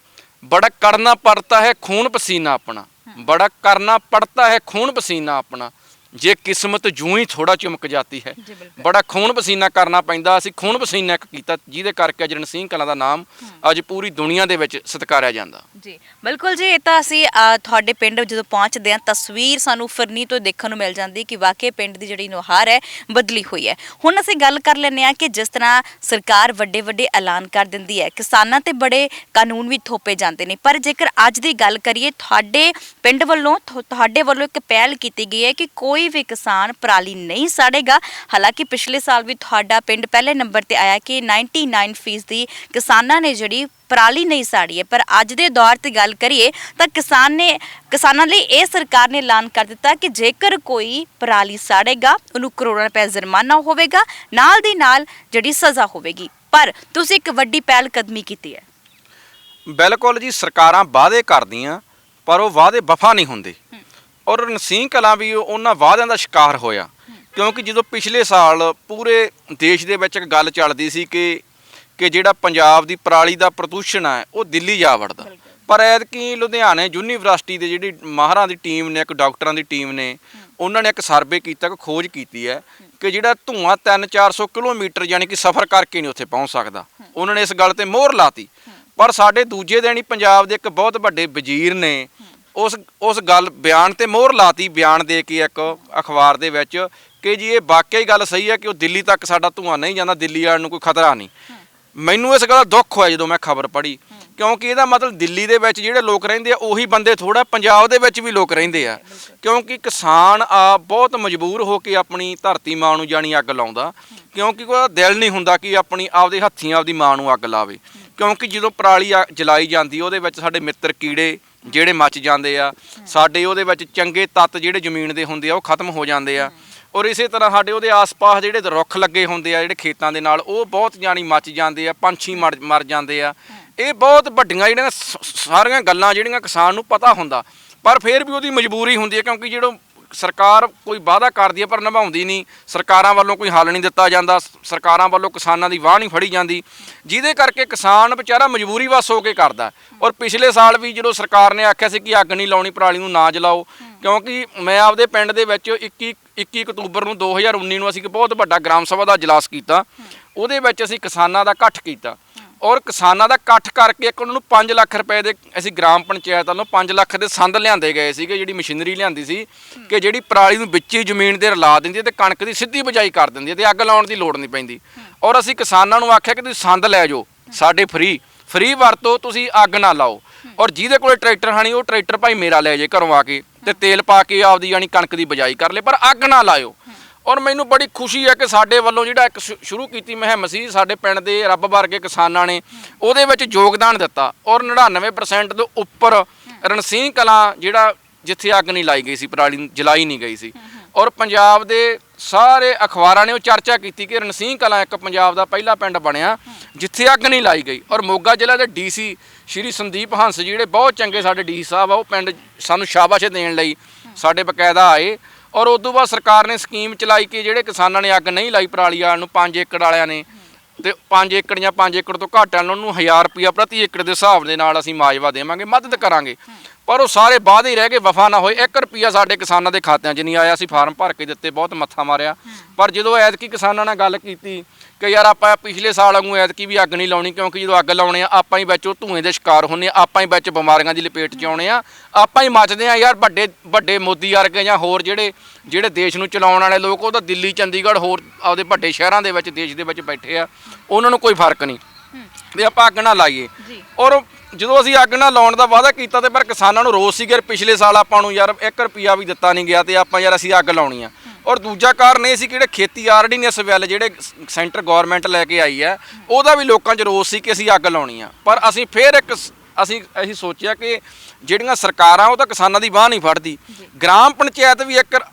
ਬੜਾ ਕਰਨਾ ਪੜਤਾ ਹੈ ਖੂਨ ਪਸੀਨਾ ਆਪਣਾ, ਬੜਾ ਕਰਨਾ ਪੜਤਾ ਹੈ ਖੂਨ ਪਸੀਨਾ ਆਪਣਾ, ਜੇ ਕਿਸਮਤ ਜੂੰ ਹੀ ਥੋੜਾ ਚਮਕ ਜਾਤੀ ਹੈ। ਬੜਾ ਖੂਨ ਪਸੀਨਾ ਕਰਨਾ ਪੈਂਦਾ, ਅਸੀਂ ਖੂਨ ਪਸੀਨਾ ਇੱਕ ਕੀਤਾ, ਜਿਹਦੇ ਕਰਕੇ ਅੱਜ ਰਣਸੀਂਹ ਕਲਾਂ ਦਾ ਨਾਮ ਅੱਜ ਪੂਰੀ ਦੁਨੀਆ ਦੇ ਵਿੱਚ ਸਤਿਕਾਰਿਆ ਜਾਂਦਾ। ਜੀ ਬਿਲਕੁਲ ਜੀ, ਇਹ ਤਾਂ ਅਸੀਂ ਤੁਹਾਡੇ ਪਿੰਡ ਜਦੋਂ ਪਹੁੰਚਦੇ ਹਾਂ ਤਸਵੀਰ ਸਾਨੂੰ ਫਿਰਨੀ ਤੋਂ ਦੇਖਣ ਨੂੰ ਮਿਲ ਜਾਂਦੀ ਕਿ ਵਾਕਈ ਪਿੰਡ ਦੀ ਜਿਹੜੀ ਨੁਹਾਰ ਹੈ ਬਦਲੀ ਹੋਈ ਹੈ। ਹੁਣ ਅਸੀਂ ਗੱਲ ਕਰ ਲੈਂਦੇ ਹਾਂ ਕਿ ਜਿਸ ਤਰ੍ਹਾਂ ਸਰਕਾਰ ਵੱਡੇ ਵੱਡੇ ਐਲਾਨ ਕਰ ਦਿੰਦੀ ਹੈ, ਕਿਸਾਨਾਂ ਤੇ ਬੜੇ ਕਾਨੂੰਨ ਵੀ ਥੋਪੇ ਜਾਂਦੇ ਨੇ, ਪਰ ਜੇਕਰ ਅੱਜ ਦੀ ਗੱਲ ਕਰੀਏ ਤੁਹਾਡੇ ਪਿੰਡ ਵੱਲੋਂ ਤੁਹਾਡੇ ਵੱਲੋਂ ਇੱਕ ਪਹਿਲ ਕੀਤੀ ਗਈ ਹੈ ਕਿ ਕੋਈ ਵੀ ਕਿਸਾਨ ਪਰਾਲੀ ਨਹੀਂ ਸਾੜੇਗਾ। ਹਾਲਾਂਕਿ ਪਿਛਲੇ ਸਾਲ ਵੀ ਤੁਹਾਡਾ ਪਿੰਡ ਪਹਿਲੇ ਨੰਬਰ ਤੇ ਆਇਆ ਕਿ 99% ਕਿਸਾਨਾਂ ਨੇ ਜਿਹੜੀ ਪਰਾਲੀ ਨਹੀਂ ਸਾੜੀ ਹੈ, ਪਰ ਅੱਜ ਦੇ ਦੌਰ ਤੇ ਗੱਲ ਕਰੀਏ ਤਾਂ ਕਿਸਾਨਾਂ ਲਈ ਇਹ ਸਰਕਾਰ ਨੇ ਐਲਾਨ ਕਰ ਦਿੱਤਾ ਕਿ ਜੇਕਰ ਕੋਈ ਪਰਾਲੀ ਸਾੜੇਗਾ ਉਹਨੂੰ ਕਰੋੜਾਂ ਰੁਪਏ ਜੁਰਮਾਨਾ ਹੋਵੇਗਾ, ਨਾਲ ਦੀ ਨਾਲ ਜਿਹੜੀ ਸਜ਼ਾ ਹੋਵੇਗੀ। ਪਰ ਤੁਸੀਂ ਇੱਕ ਵੱਡੀ ਪਹਿਲ ਕਦਮੀ ਕੀਤੀ ਹੈ। ਬਿਲਕੁਲ ਜੀ, ਸਰਕਾਰਾਂ ਵਾਅਦੇ ਕਰਦੀਆਂ ਪਰ ਉਹ ਵਾਅਦੇ ਵਫਾ ਨਹੀਂ ਹੁੰਦੇ, ਔਰ ਰਣਸੀਂਹ ਕਲਾਂ ਵੀ ਉਹਨਾਂ ਵਾਅਦਿਆਂ ਦਾ ਸ਼ਿਕਾਰ ਹੋਇਆ। ਕਿਉਂਕਿ ਜਦੋਂ ਪਿਛਲੇ ਸਾਲ ਪੂਰੇ ਦੇਸ਼ ਦੇ ਵਿੱਚ ਇੱਕ ਗੱਲ ਚੱਲਦੀ ਸੀ ਕਿ ਜਿਹੜਾ ਪੰਜਾਬ ਦੀ ਪਰਾਲੀ ਦਾ ਪ੍ਰਦੂਸ਼ਣ ਹੈ ਉਹ ਦਿੱਲੀ ਜਾ ਵੜਦਾ, ਪਰ ਐਤਕੀ ਲੁਧਿਆਣੇ ਯੂਨੀਵਰਸਿਟੀ ਦੇ ਜਿਹੜੀ ਮਾਹਰਾਂ ਦੀ ਟੀਮ ਨੇ, ਇੱਕ ਡਾਕਟਰਾਂ ਦੀ ਟੀਮ ਨੇ, ਉਹਨਾਂ ਨੇ ਇੱਕ ਸਰਵੇ ਕੀਤਾ, ਇੱਕ ਖੋਜ ਕੀਤੀ ਹੈ ਕਿ ਜਿਹੜਾ ਧੂੰਆਂ 300-400 ਕਿਲੋਮੀਟਰ ਯਾਨੀ ਕਿ ਸਫ਼ਰ ਕਰਕੇ ਨਹੀਂ ਉੱਥੇ ਪਹੁੰਚ ਸਕਦਾ। ਉਹਨਾਂ ਨੇ ਇਸ ਗੱਲ ਤੇ ਮੋਹਰ ਲਾਤੀ, ਪਰ ਸਾਡੇ ਦੂਜੇ ਦਿਨ ਹੀ ਪੰਜਾਬ ਦੇ ਇੱਕ ਬਹੁਤ ਵੱਡੇ ਵਜ਼ੀਰ ਨੇ ਉਸ ਗੱਲ ਬਿਆਨ ਤੇ ਮੋਹਰ ਲਾਤੀ, ਬਿਆਨ ਦੇ ਕੇ ਇੱਕ ਅਖਬਾਰ ਦੇ ਵਿੱਚ ਕਿ ਜੀ ਇਹ ਵਾਕਿਆ ਹੀ ਗੱਲ ਸਹੀ ਹੈ ਕਿ ਉਹ ਦਿੱਲੀ ਤੱਕ ਸਾਡਾ ਧੂੰਆਂ ਨਹੀਂ ਜਾਂਦਾ, ਦਿੱਲੀ ਵਾਲ ਨੂੰ ਕੋਈ ਖਤਰਾ ਨਹੀਂ। ਮੈਨੂੰ ਇਸ ਗੱਲ ਦਾ ਦੁੱਖ ਹੋਇਆ ਜਦੋਂ ਮੈਂ ਖਬਰ ਪੜ੍ਹੀ, ਕਿਉਂਕਿ ਇਹਦਾ ਮਤਲਬ ਦਿੱਲੀ ਦੇ ਵਿੱਚ ਜਿਹੜੇ ਲੋਕ ਰਹਿੰਦੇ ਆ ਉਹੀ ਬੰਦੇ ਥੋੜਾ ਪੰਜਾਬ ਦੇ ਵਿੱਚ ਵੀ ਲੋਕ ਰਹਿੰਦੇ ਆ, ਕਿਉਂਕਿ ਕਿਸਾਨ ਆ ਬਹੁਤ ਮਜਬੂਰ ਹੋ ਕੇ ਆਪਣੀ ਧਰਤੀ ਮਾਂ ਨੂੰ ਜਾਣੀ ਅੱਗ ਲਾਉਂਦਾ, ਕਿਉਂਕਿ ਉਹਦਾ ਦਿਲ ਨਹੀਂ ਹੁੰਦਾ ਕਿ ਆਪਣੀ ਆਪਦੇ ਹੱਥੀਂ ਆਪਦੀ ਮਾਂ ਨੂੰ ਅੱਗ ਲਾਵੇ। ਕਿਉਂਕਿ ਜਦੋਂ ਪਰਾਲੀ ਜਲਾਈ ਜਾਂਦੀ ਉਹਦੇ ਵਿੱਚ ਸਾਡੇ ਮਿੱਤਰ ਕੀੜੇ ਜਿਹੜੇ ਮੱਚ ਜਾਂਦੇ ਆ, ਸਾਡੇ ਉਹਦੇ ਵਿੱਚ ਚੰਗੇ ਤੱਤ ਜਿਹੜੇ ਜ਼ਮੀਨ ਦੇ ਹੁੰਦੇ ਆ ਉਹ ਖਤਮ ਹੋ ਜਾਂਦੇ ਆ, ਔਰ ਇਸੇ ਤਰ੍ਹਾਂ ਸਾਡੇ ਉਹਦੇ ਆਸ-ਪਾਸ ਜਿਹੜੇ ਰੁੱਖ ਲੱਗੇ ਹੁੰਦੇ ਆ ਜਿਹੜੇ ਖੇਤਾਂ ਦੇ ਨਾਲ ਉਹ ਬਹੁਤ ਜਾਣੀ ਮੱਚ ਜਾਂਦੇ ਆ, ਪੰਛੀ ਮਰ ਜਾਂਦੇ ਆ। ਇਹ ਬਹੁਤ ਵੱਡੀਆਂ ਜਿਹੜੀਆਂ ਸਾਰੀਆਂ ਗੱਲਾਂ ਜਿਹੜੀਆਂ ਕਿਸਾਨ ਨੂੰ ਪਤਾ ਹੁੰਦਾ, ਪਰ ਫਿਰ ਵੀ ਉਹਦੀ ਮਜਬੂਰੀ ਹੁੰਦੀ ਹੈ, ਕਿਉਂਕਿ ਜਦੋਂ ਸਰਕਾਰ ਕੋਈ ਵਾਅਦਾ ਕਰਦੀ ਹੈ ਪਰ ਨਿਭਾਉਂਦੀ ਨਹੀਂ, ਸਰਕਾਰਾਂ ਵੱਲੋਂ ਕੋਈ ਹੱਲ ਨਹੀਂ ਦਿੱਤਾ ਜਾਂਦਾ, ਸਰਕਾਰਾਂ ਵੱਲੋਂ ਕਿਸਾਨਾਂ ਦੀ ਵਾਹ ਨਹੀਂ ਫੜੀ ਜਾਂਦੀ, ਜਿਹਦੇ ਕਰਕੇ ਕਿਸਾਨ ਵਿਚਾਰਾ ਮਜਬੂਰੀ ਵਸ ਹੋ ਕੇ ਕਰਦਾ। ਔਰ ਪਿਛਲੇ ਸਾਲ ਵੀ ਜਦੋਂ ਸਰਕਾਰ ਨੇ ਆਖਿਆ ਸੀ ਕਿ ਅੱਗ ਨਹੀਂ ਲਾਉਣੀ, ਪਰਾਲੀ ਨੂੰ ਨਾ ਜਲਾਓ, ਕਿਉਂਕਿ ਮੈਂ ਆਪਦੇ ਪਿੰਡ ਦੇ ਵਿੱਚ 21 ਅਕਤੂਬਰ ਨੂੰ 2019 ਨੂੰ ਅਸੀਂ ਇੱਕ ਬਹੁਤ ਵੱਡਾ ਗ੍ਰਾਮ ਸਭਾ ਦਾ ਇਜਲਾਸ ਕੀਤਾ, ਉਹਦੇ ਵਿੱਚ ਅਸੀਂ ਕਿਸਾਨਾਂ ਦਾ ਇਕੱਠ ਕੀਤਾ, ਔਰ ਕਿਸਾਨਾਂ ਦਾ ਇਕੱਠ ਕਰਕੇ ਇੱਕ ਉਹਨਾਂ ਨੂੰ 5 ਲੱਖ ਰੁਪਏ ਦੇ ਅਸੀਂ ਗ੍ਰਾਮ ਪੰਚਾਇਤ ਵੱਲੋਂ 5 ਲੱਖ ਦੇ ਸੰਦ ਲਿਆਂਦੇ ਗਏ ਸੀਗੇ, ਜਿਹੜੀ ਮਸ਼ੀਨਰੀ ਲਿਆਂਦੀ ਸੀ ਕਿ ਜਿਹੜੀ ਪਰਾਲੀ ਨੂੰ ਵਿੱਚ ਹੀ ਜ਼ਮੀਨ ਦੇ ਰਲਾ ਦਿੰਦੀ ਹੈ ਤੇ ਕਣਕ ਦੀ ਸਿੱਧੀ ਬਿਜਾਈ ਕਰ ਦਿੰਦੀ ਹੈ ਤੇ ਅੱਗ ਲਾਉਣ ਦੀ ਲੋੜ ਨਹੀਂ ਪੈਂਦੀ। ਔਰ ਅਸੀਂ ਕਿਸਾਨਾਂ ਨੂੰ ਆਖਿਆ ਕਿ ਤੁਸੀਂ ਸੰਦ ਲੈ ਜਾਓ ਸਾਡੇ ਫ੍ਰੀ ਵਰਤੋ, ਤੁਸੀਂ ਅੱਗ ਨਾ ਲਾਓ, ਔਰ ਜਿਹਦੇ ਕੋਲੇ ਟਰੈਕਟਰ ਹਾਣੀ ਉਹ ਟਰੈਕਟਰ ਭਾਈ ਮੇਰਾ ਲੈ ਜੇ ਘਰੋਂ ਆ ਕੇ ਤੇ ਤੇਲ ਪਾ ਕੇ ਆਪਦੀ ਯਾਨੀ ਕਣਕ ਦੀ ਬਿਜਾਈ ਕਰ ਲੇ, ਪਰ ਅੱਗ ਨਾ ਲਾਇਓ। ਔਰ ਮੈਨੂੰ ਬੜੀ ਖੁਸ਼ੀ ਹੈ ਕਿ ਸਾਡੇ ਵੱਲੋਂ ਜਿਹੜਾ ਇੱਕ ਸ਼ੁਰੂ ਕੀਤੀ ਮੁਹਿੰਮ ਸੀ, ਸਾਡੇ ਪਿੰਡ ਦੇ ਰੱਬ ਵਰਗੇ ਕਿਸਾਨਾਂ ਨੇ ਉਹਦੇ ਵਿੱਚ ਯੋਗਦਾਨ ਦਿੱਤਾ, ਔਰ 99% ਤੋਂ ਉੱਪਰ ਰਣਸੀਂਹ ਕਲਾਂ ਜਿਹੜਾ ਜਿੱਥੇ ਅੱਗ ਨਹੀਂ ਲਾਈ ਗਈ ਸੀ, ਪਰਾਲੀ ਜਲਾਈ ਨਹੀਂ ਗਈ ਸੀ, ਔਰ ਪੰਜਾਬ ਦੇ ਸਾਰੇ ਅਖਬਾਰਾਂ ਨੇ ਉਹ ਚਰਚਾ ਕੀਤੀ ਕਿ ਰਣਸੀਂਹ ਕਲਾਂ ਇੱਕ ਪੰਜਾਬ ਦਾ ਪਹਿਲਾ ਪਿੰਡ ਬਣਿਆ ਜਿੱਥੇ ਅੱਗ ਨਹੀਂ ਲਾਈ ਗਈ। ਔਰ ਮੋਗਾ ਜ਼ਿਲ੍ਹਾ ਦੇ ਡੀਸੀ ਸ਼੍ਰੀ ਸੰਦੀਪ ਹੰਸ ਜਿਹੜੇ ਬਹੁਤ ਚੰਗੇ ਸਾਡੇ ਡੀਸੀ ਸਾਹਿਬ ਆ, ਉਹ ਪਿੰਡ ਸਾਨੂੰ ਸ਼ਾਬਾਸ਼ ਦੇਣ ਲਈ ਸਾਡੇ ਬਕਾਇਦਾ ਆਏ, ਔਰ ਉਸ ਤੋਂ ਬਾਅਦ ਸਰਕਾਰ ਨੇ ਸਕੀਮ ਚਲਾਈ ਕਿ ਜਿਹੜੇ ਕਿਸਾਨਾਂ ਨੇ ਅੱਗ ਨਹੀਂ ਲਾਈ ਪਰਾਲੀ ਵਾਲ ਨੂੰ 5 ਏਕੜ ਵਾਲਿਆਂ ਨੇ, ਤੇ 5 ਏਕੜ ਜਾਂ 5 ਏਕੜ ਤੋਂ ਘੱਟ ਵਾਲਿਆਂ ਨੂੰ 1000 ਰੁਪਇਆ ਪ੍ਰਤੀ ਏਕੜ ਦੇ ਹਿਸਾਬ ਦੇ ਨਾਲ ਅਸੀਂ ਮਾਜਵਾ ਦੇਵਾਂਗੇ, ਮਦਦ ਕਰਾਂਗੇ। ਪਰ ਉਹ ਸਾਰੇ ਵਾਅਦੇ ਹੀ ਰਹਿ ਗਏ, ਵਫਾ ਨਾ ਹੋਏ। 1 ਰੁਪਈਆ ਸਾਡੇ ਕਿਸਾਨਾਂ ਦੇ ਖਾਤਿਆਂ 'ਚ ਨਹੀਂ ਆਇਆ। ਅਸੀਂ ਫਾਰਮ ਭਰ ਕੇ ਦਿੱਤੇ, ਬਹੁਤ ਮੱਥਾ ਮਾਰਿਆ, ਪਰ ਜਦੋਂ ਐਤਕੀ ਕਿਸਾਨਾਂ ਨਾਲ ਗੱਲ ਕੀਤੀ ਕਿ ਯਾਰ ਆਪਾਂ ਪਿਛਲੇ ਸਾਲ ਵਾਂਗੂ ਐਤਕੀ ਵੀ ਅੱਗ ਨਹੀਂ ਲਾਉਣੀ, ਕਿਉਂਕਿ ਜਦੋਂ ਅੱਗ ਲਾਉਣੇ ਆ ਆਪਾਂ ਹੀ ਵਿੱਚ ਉਹ ਧੂਏ ਦੇ ਸ਼ਿਕਾਰ ਹੁੰਦੇ ਆ, ਆਪਾਂ ਹੀ ਵਿੱਚ ਬਿਮਾਰੀਆਂ ਦੀ ਲਪੇਟ 'ਚ ਆਉਣੇ ਆ, ਆਪਾਂ ਹੀ ਮੱਚਦੇ ਆ ਯਾਰ। ਵੱਡੇ ਮੋਦੀ ਵਰਗੇ ਜਾਂ ਹੋਰ ਜਿਹੜੇ ਦੇਸ਼ ਨੂੰ ਚਲਾਉਣ ਵਾਲੇ ਲੋਕ, ਉਹ ਤਾਂ ਦਿੱਲੀ, ਚੰਡੀਗੜ੍ਹ, ਹੋਰ ਆਪਦੇ ਵੱਡੇ ਸ਼ਹਿਰਾਂ ਦੇ ਵਿੱਚ ਦੇਸ਼ ਦੇ ਵਿੱਚ ਬੈਠੇ ਆ, ਉਹਨਾਂ ਨੂੰ ਕੋਈ ਫਰਕ ਨਹੀਂ ਵੀ ਆਪਾਂ ਅੱਗ ਨਾ ਲਾਈਏ। ਔਰ ਜਦੋਂ ਅਸੀਂ ਅੱਗ ਨਾ ਲਾਉਣ ਦਾ ਵਾਅਦਾ ਕੀਤਾ ਤੇ ਪਰ ਕਿਸਾਨਾਂ ਨੂੰ ਰੋਸ ਸੀ ਕਿ ਪਿਛਲੇ ਸਾਲ ਆਪਾਂ ਨੂੰ ਯਾਰ 1 ਰੁਪਈਆ ਵੀ ਦਿੱਤਾ ਨਹੀਂ ਗਿਆ ਤੇ ਆਪਾਂ ਯਾਰ ਅਸੀਂ ਅੱਗ ਲਾਉਣੀ ਆ। ਔਰ ਦੂਜਾ ਕਾਰਨ ਇਹ ਸੀ ਕਿ ਜਿਹੜੇ ਖੇਤੀ ਆਰਡੀਨੈਂਸ ਬਿੱਲ ਜਿਹੜੇ ਸੈਂਟਰ ਗੌਰਮੈਂਟ ਲੈ ਕੇ ਆਈ ਹੈ, ਉਹਦਾ ਵੀ ਲੋਕਾਂ 'ਚ ਰੋਸ ਸੀ ਕਿ ਅਸੀਂ ਅੱਗ ਲਾਉਣੀ ਆ। ਪਰ ਅਸੀਂ ਫਿਰ ਅਸੀਂ ਸੋਚਿਆ ਕਿ ਜਿਹੜੀਆਂ ਸਰਕਾਰਾਂ ਉਹ ਤਾਂ ਕਿਸਾਨਾਂ ਦੀ ਬਾਂਹ ਨਹੀਂ ਫੜਦੀ, ਗ੍ਰਾਮ ਪੰਚਾਇਤ ਵੀ